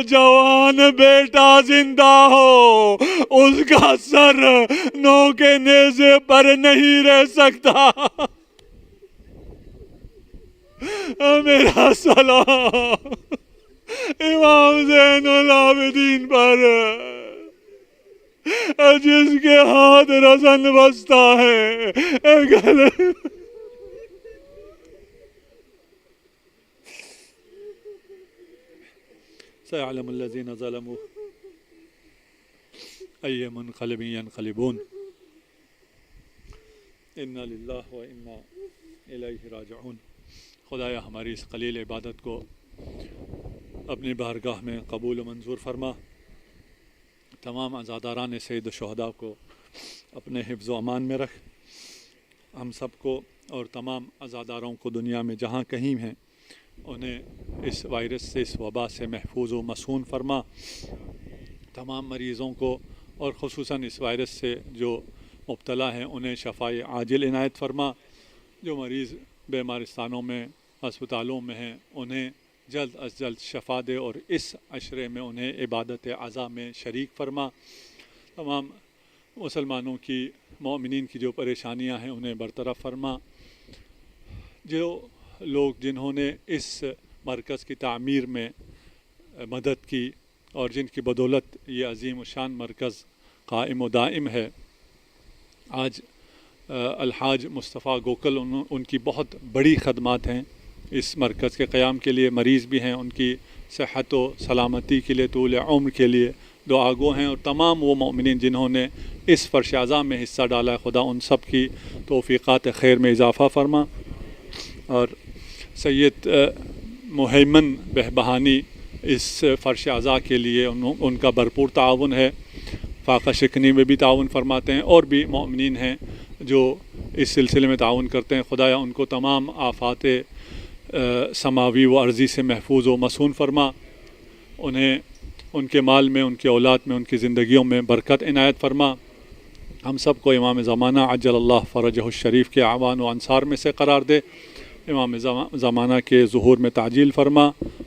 جوان بیٹا زندہ ہو اس کا سر نو کے نیزے پر نہیں رہ سکتا۔ میرا سلام امام زین العابدین پر جس کے ہاتھ رسن بستا ہے، سيعلم الذين ظلموا أي منقلب ينقلبون إنا لله وإنا إليه راجعون. خدایا ہماری اس قلیل عبادت کو اپنی بارگاہ میں قبول و منظور فرما. تمام عزاداران سید الشہداء کو اپنے حفظ و امان میں رکھ. ہم سب کو اور تمام عزاداروں کو دنیا میں جہاں کہیں ہیں انہیں اس وائرس سے، اس وبا سے محفوظ و مصون فرما. تمام مریضوں کو اور خصوصاً اس وائرس سے جو مبتلا ہیں انہیں شفائے عاجل عنایت فرما. جو مریض بیمارستانوں میں، ہسپتالوں میں ہیں انہیں جلد از جلد شفا دے اور اس عشرے میں انہیں عبادت عزا میں شریک فرما. تمام مسلمانوں کی، مومنین کی جو پریشانیاں ہیں انہیں برطرف فرما. جو لوگ جنہوں نے اس مرکز کی تعمیر میں مدد کی اور جن کی بدولت یہ عظیم الشان مرکز قائم و دائم ہے، آج الحاج مصطفیٰ گوکل ان کی بہت بڑی خدمات ہیں اس مرکز کے قیام کے لیے. مریض بھی ہیں، ان کی صحت و سلامتی کے لیے، طول عمر کے لیے دعا گو ہیں. اور تمام وہ مومنین جنہوں نے اس فرش اعظم میں حصہ ڈالا ہے، خدا ان سب کی توفیقات خیر میں اضافہ فرما. اور سید محیمن بہبہانی اس فرش اعظم کے لیے ان کا بھرپور تعاون ہے. فاقہ شکنی میں بھی تعاون فرماتے ہیں، اور بھی مومنین ہیں جو اس سلسلے میں تعاون کرتے ہیں. خدایا ان کو تمام آفات سماوی و عرضی سے محفوظ و مصون فرما. انہیں ان کے مال میں، ان کی اولاد میں، ان کی زندگیوں میں برکت عنایت فرما. ہم سب کو امام زمانہ عجل اللہ فرجہ الشریف کے اعوان و انصار میں سے قرار دے. امام زمانہ کے ظہور میں تعجیل فرما.